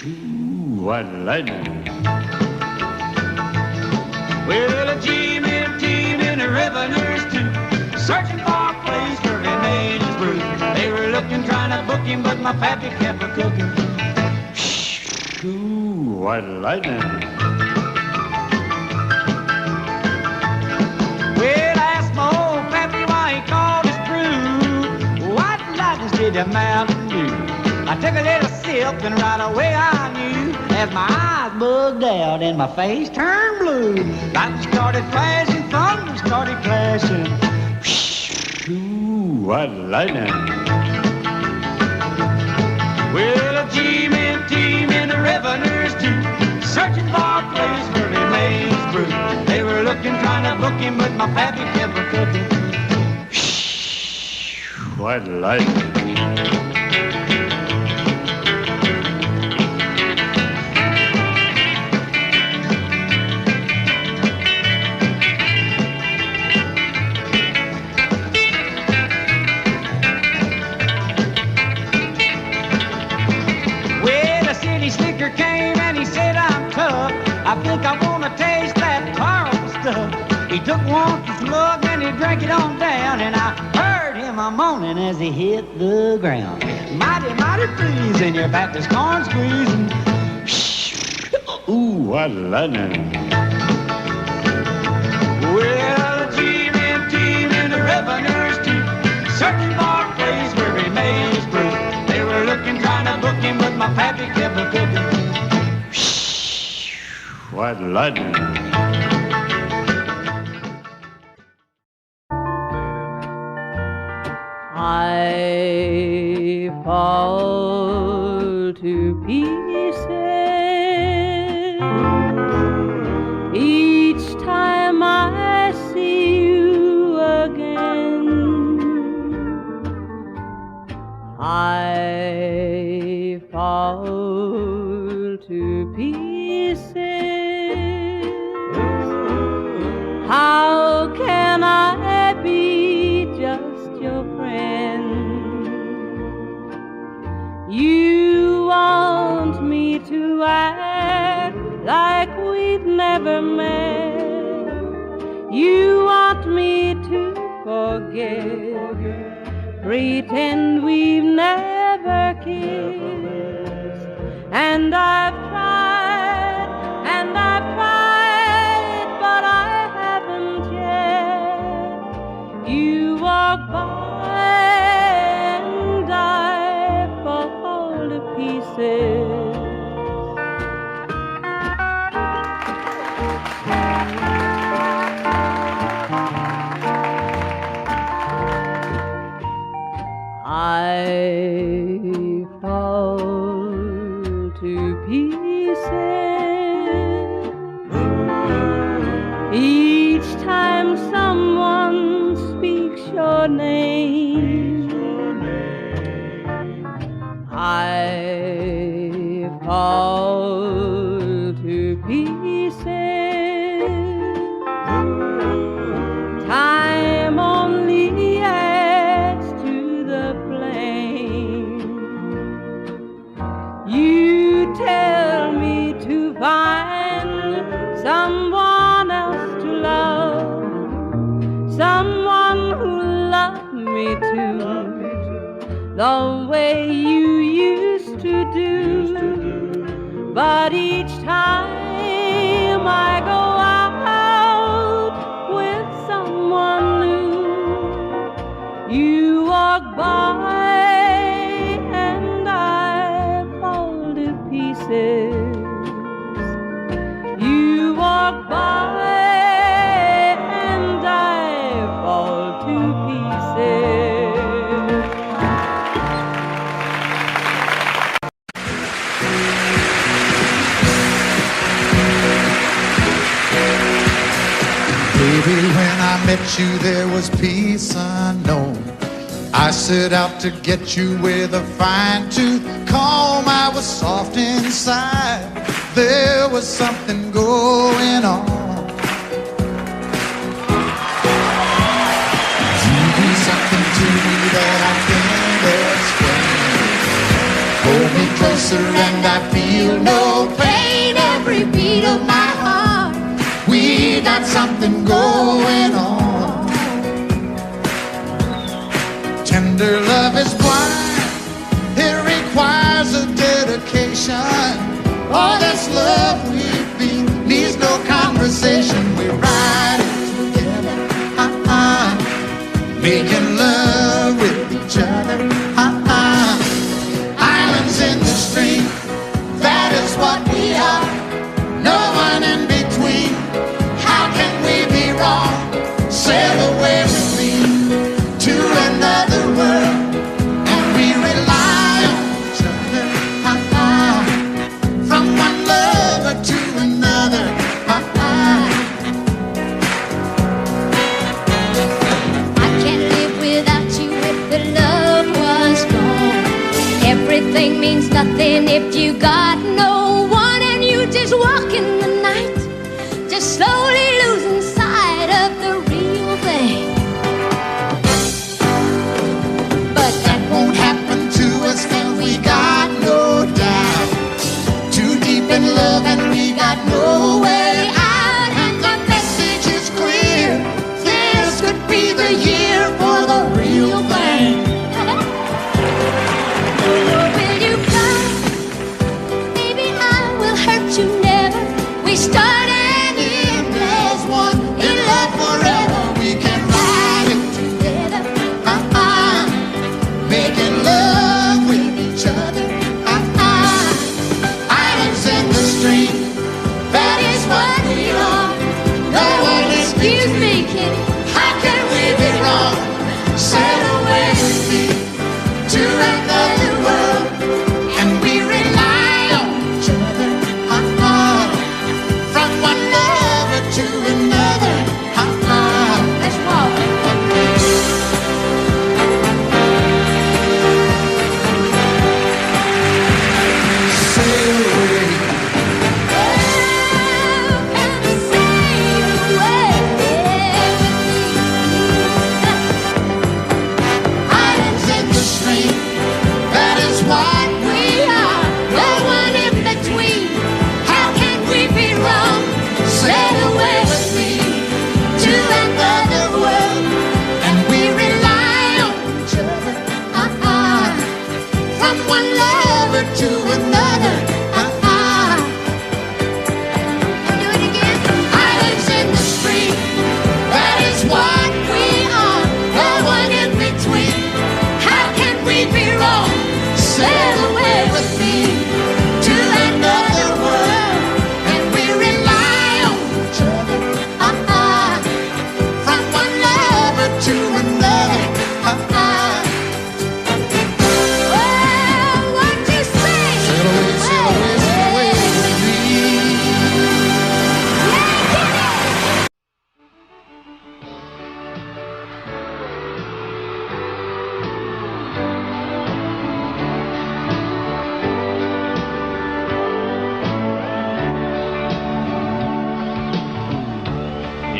Ooh, what lightning. Well, a team in the revenues too, searching for a place where he made his brew. They were looking, trying to book him, but my pappy kept a cooking. Ooh, what lightning. Well, I asked my old pappy why he called his brew What lightning did the Mountain Dew. I took a little sip and right away I knew, as my eyes bugged out and my face turned blue. Lightning started flashing, thunder started clashing. Ooh, what lightning. Well, a team in the revenues too, searching for a place where they made his brew. They were looking, trying to book him, but my pappy kept a cooking. What lightning. Slicker came and he said, I'm tough. I think I want to taste that powerful stuff. He took one slug and he drank it on down, and I heard him a moaning as he hit the ground. Mighty, mighty pleasing, your Baptist corn squeezing. Ooh, what lightning. Well, a team in the revenues too, searching for a place where he made his brew. They were looking, trying to book him, but my pappy kept a cooking. What lightning. I fall to pieces each time I see you again. I fall to pieces. How can I be just your friend? You want me to act like we've never met. You want me to forget, pretend we've never kissed. And I've tried, but I haven't yet. You walk by and I fall to pieces. pieces. Each time someone speaks your name, I fall to pieces. Time only adds to the flame. You tell me to find someone else to love, someone who loved me too, the way you used to do. But each time I go out with someone new, you walk by and I fall to pieces. You walk by and I fall to pieces. Baby, when I met you, there was peace unknown. I set out to get you with a fine-tooth comb. I was soft inside. There was something going on. You do something to me that I can't explain. Hold me closer and I feel no pain. Every beat of my heart, we got something going on. Tender love is blind. It requires a dedication. All this love we feel needs no conversation. We're riding together, making love with each other, Islands in the stream, that is what we are. No one in between. How can we be wrong? Sail away with me to another world, and we rely on each other, from one lover to another. I can't live without you if the love was gone. Everything means nothing if you got no one, and you just walk in the night, just slowly losing sight of the real thing. But that won't happen to us, and we got no doubt. Too deep in love and we got no way out. And the message is clear. This could be the year for the real thing. Will you come? Maybe I will hurt you never. We start and end as one. In love forever, we can ride it together, making love with each other, islands in the stream. That is what we are. No one Excuse me, kid. How can we be wrong? Sail away with me to another world, and we rely on each other,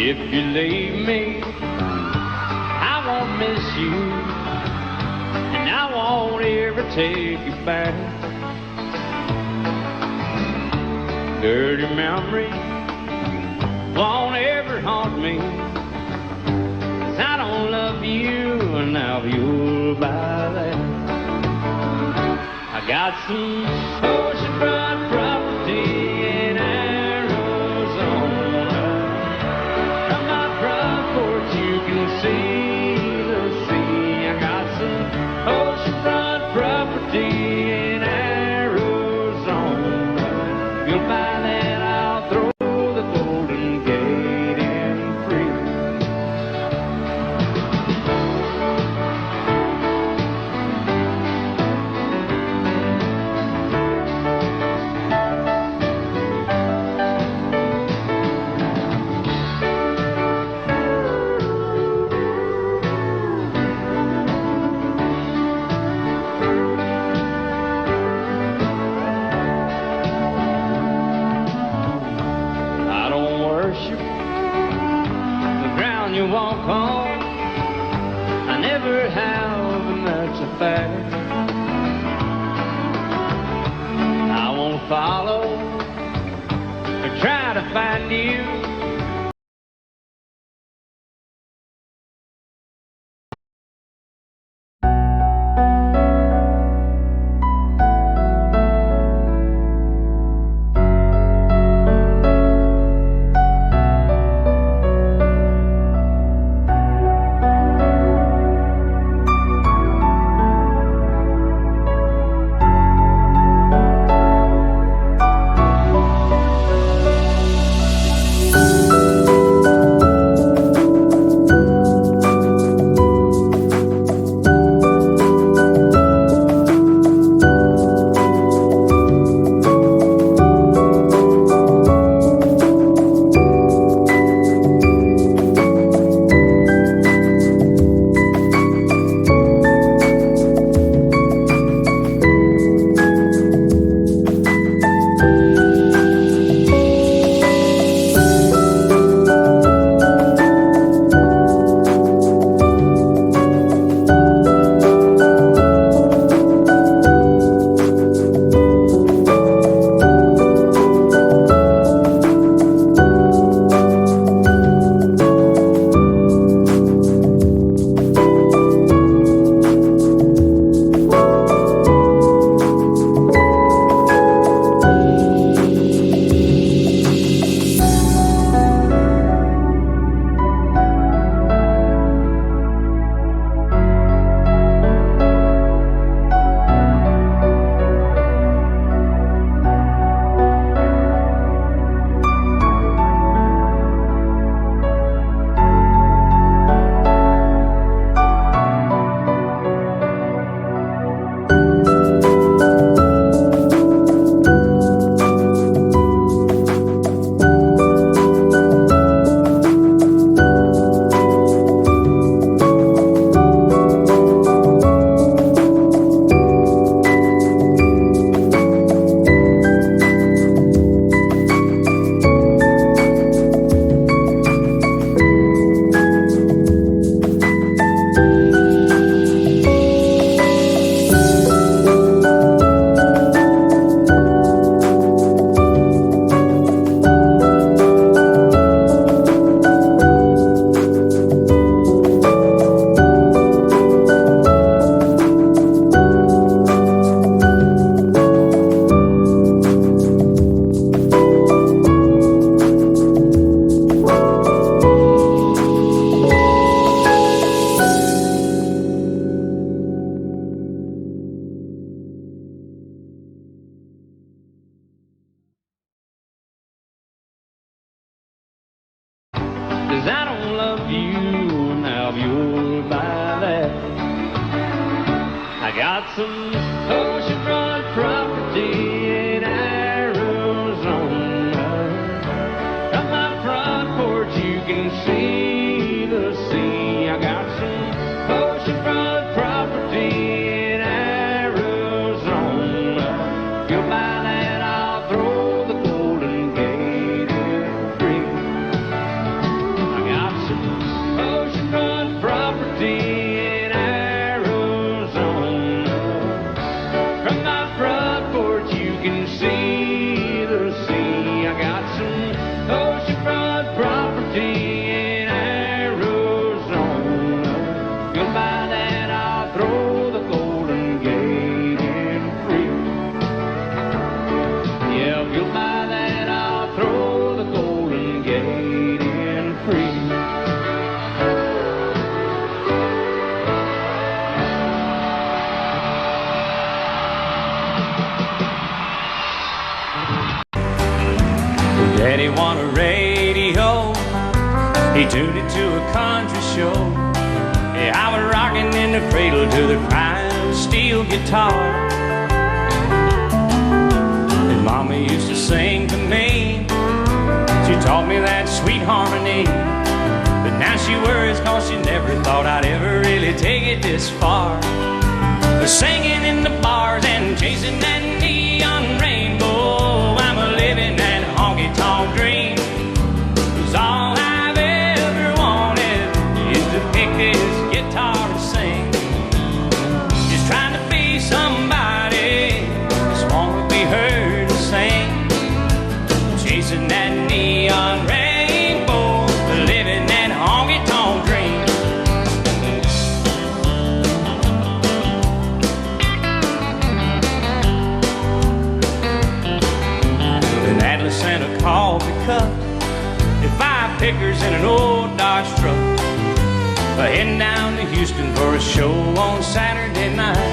If you leave me, I won't miss you, and I won't ever take you back. Dirty memories won't ever haunt me, 'cause I don't love you, and now you'll buy that. I got some oceanfront property in Arizona. From my front porch you can see the sea. I got some oceanfront property in Arizona. You'll buy that, I'll throw the Golden Gate in free. I don't worship the ground you walk on. I never have, and that's a fact. I won't follow or try to find you. some oceanfront property in Arizona. From my front porch you can see the sea. I got some oceanfront property in Arizona. If you'll buy that, I'll throw the Golden Gate in free. I you'll buy that, I'll throw the Golden Gate in free. Daddy won a radio, he tuned it to a country show. Yeah, I was rocking in the cradle to the crying steel guitar. And Mama used to sing to me, she taught me that sweet harmony. But now she worries cause she never thought I'd ever really take it this far. But singing in the bars and chasing that neon rainbow, I'm a living that honky-tonk dream. 'Cause all I've ever wanted is to pick this guitar and sing. Just trying to be somebody, just wanna be heard to sing. Chasing that neon rainbow, living that honky-tonk dream. An Atlas and a coffee cup, and 5 pickers in an old Dodge truck, heading down to Houston for a show on Saturday night.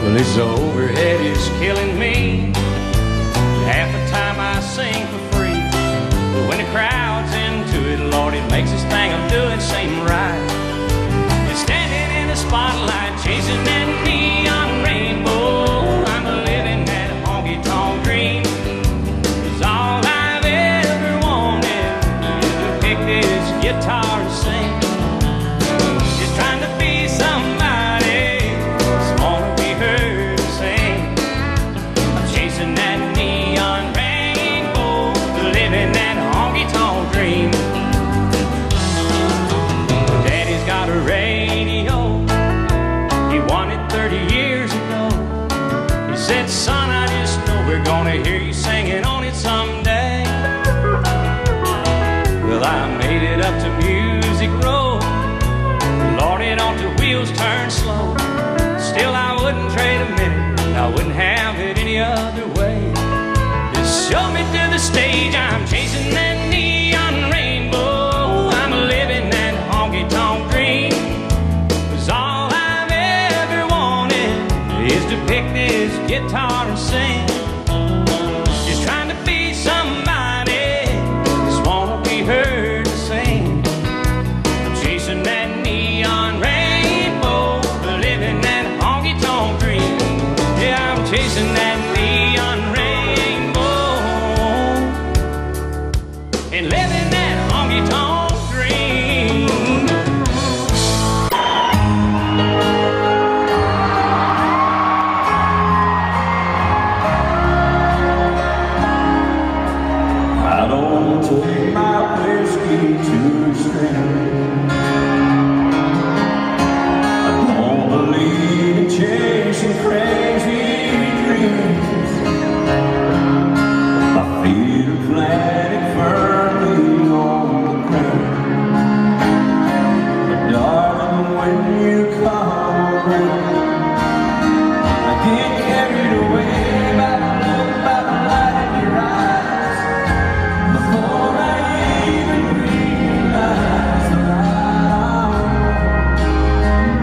Well, this overhead is killing me. Half the time I sing for free, but when the crowd's into it, Lord, it makes this thing I'm doing seem right. And standing in the spotlight, chasing that neon rainbow, I'm living that honky-tonk dream. 'Cause all I've ever wanted is to pick this guitar and sing. Just trying to be somebody, just wanna be heard to sing. I'm chasing that neon rainbow, living that honky-tonk dream. Daddy's got a radio, he won it 30 years ago. He said, son, I just know we're gonna hear you singing on it someday. Well, I made it up to Music Road, Lord, it ought the wheels turn slow. Still, I wouldn't trade a minute, I wouldn't have it any other way. Just show me to the stage, I'm chasing that neon rainbow, I'm living that honky-tonk dream. 'Cause all I've ever wanted is to pick this guitar and sing. Just trying to be somebody, just wanna be heard to sing. I'm chasing that neon rainbow, living that honky-tonk dream. Yeah, I'm chasing that neon rainbow and living that honky-tonk dream. I don't take my whiskey to the stream. I don't believe in chasing crazy dreams. My feet are planted firmly on the ground. But darling, when you come around, I get carried away by the look, by the light in your eyes. Before I even realize that I'm wrong,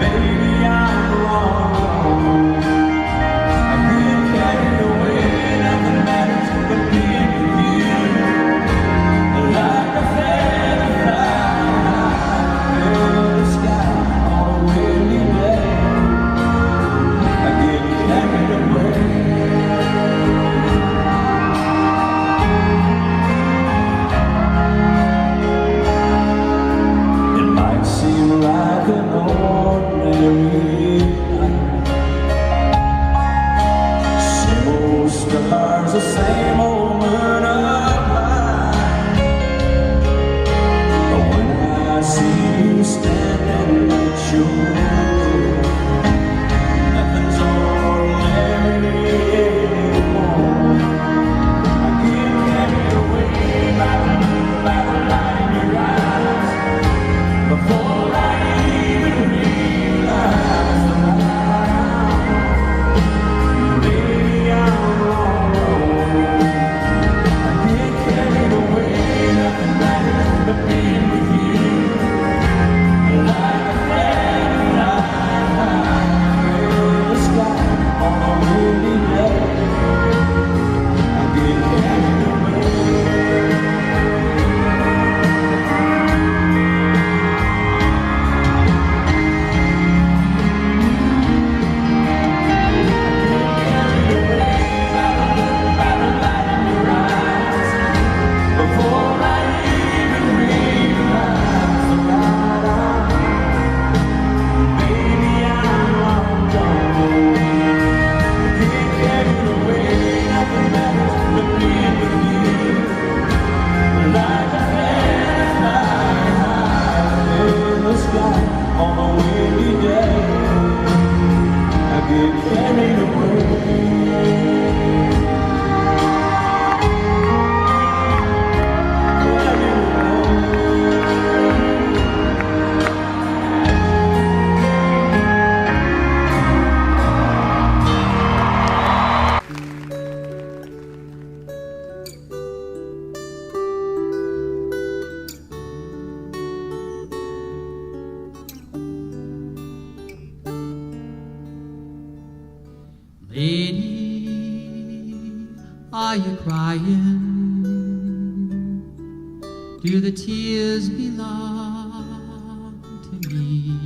baby, I'm wrong. I get carried away, nothing matters but being with you. Like a feather flying in the sky on a windy day, I get carried away. It might seem like an ordinary night. Same old stars, the same old moon of light. But when I see you standing at your door, nothing's ordinary anymore. I get carried away by the light in your eyes. Before I even realize that I'm wrong, baby, I'm wrong. Are you crying? Do the tears belong to me?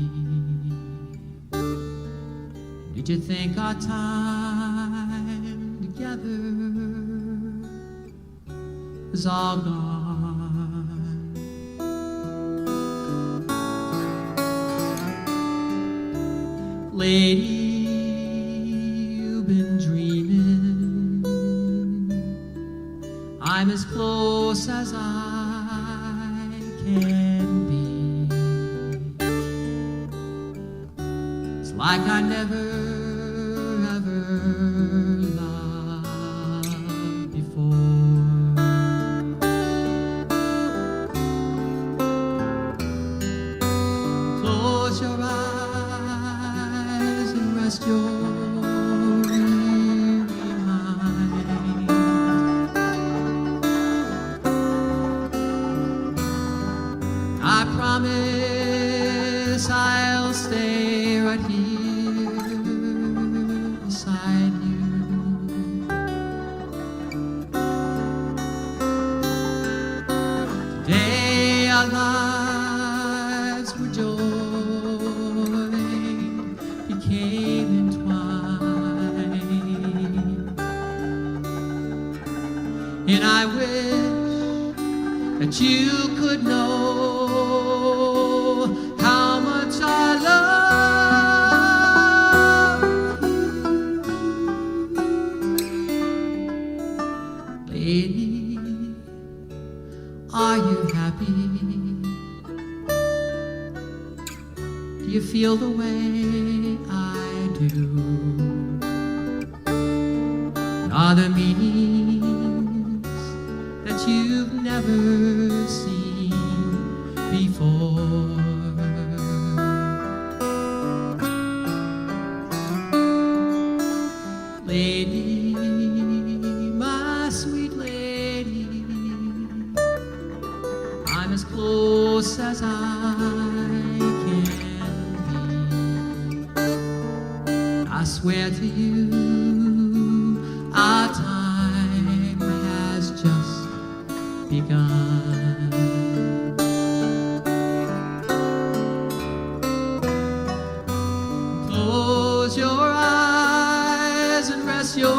Did you think our time together is all gone? Lady, you've been dreaming. I'm as close as I can be. It's like I never ever loved before. Close your eyes and rest your weary mind. I promise I'll stay right here beside you. Today our lives were joy, became entwined, and I wish that you could know how much I love you. Lady, are you happy? Do you feel the way I do? Are there meanings that you've never seen before? Lady, my sweet lady, I'm as close as I can be. I swear to you, our time has just begun. Close your eyes and rest your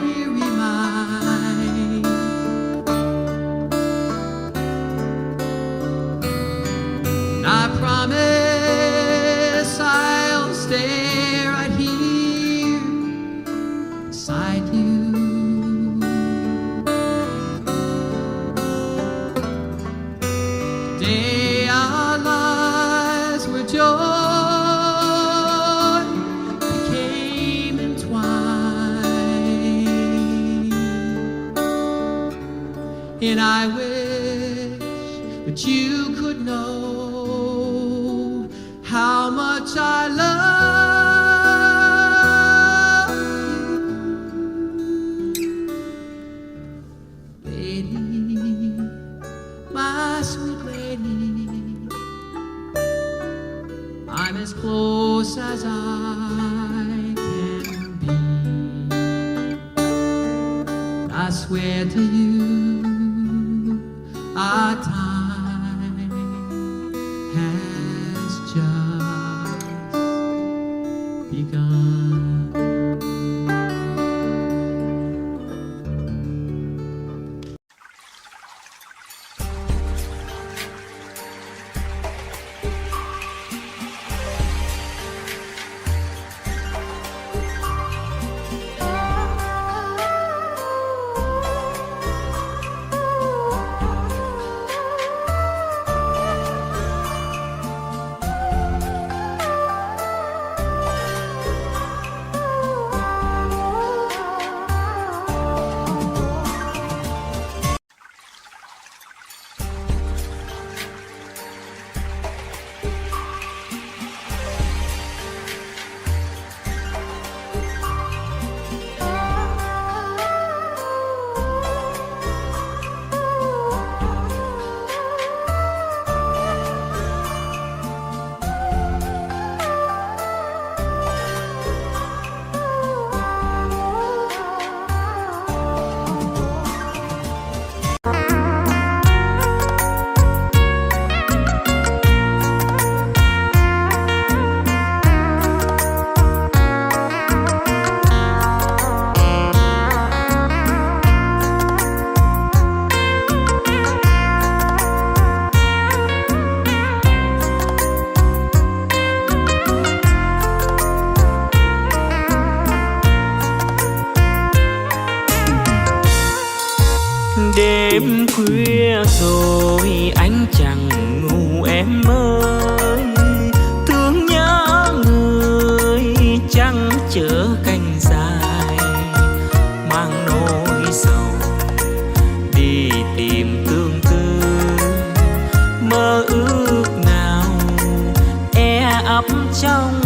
weary mind. I promise I'll stay right here beside you. Today our lives were joy, became entwined, and I wish that you could know how much I love you. Lady, my sweet lady, I'm as close as I can be. I swear to you, our time has just begun. Đêm khuya rồi anh chẳng ngủ em ơi, thương nhớ người chẳng chở cành dài, mang nỗi sầu đi tìm tương tư, mơ ước nào e ấp trong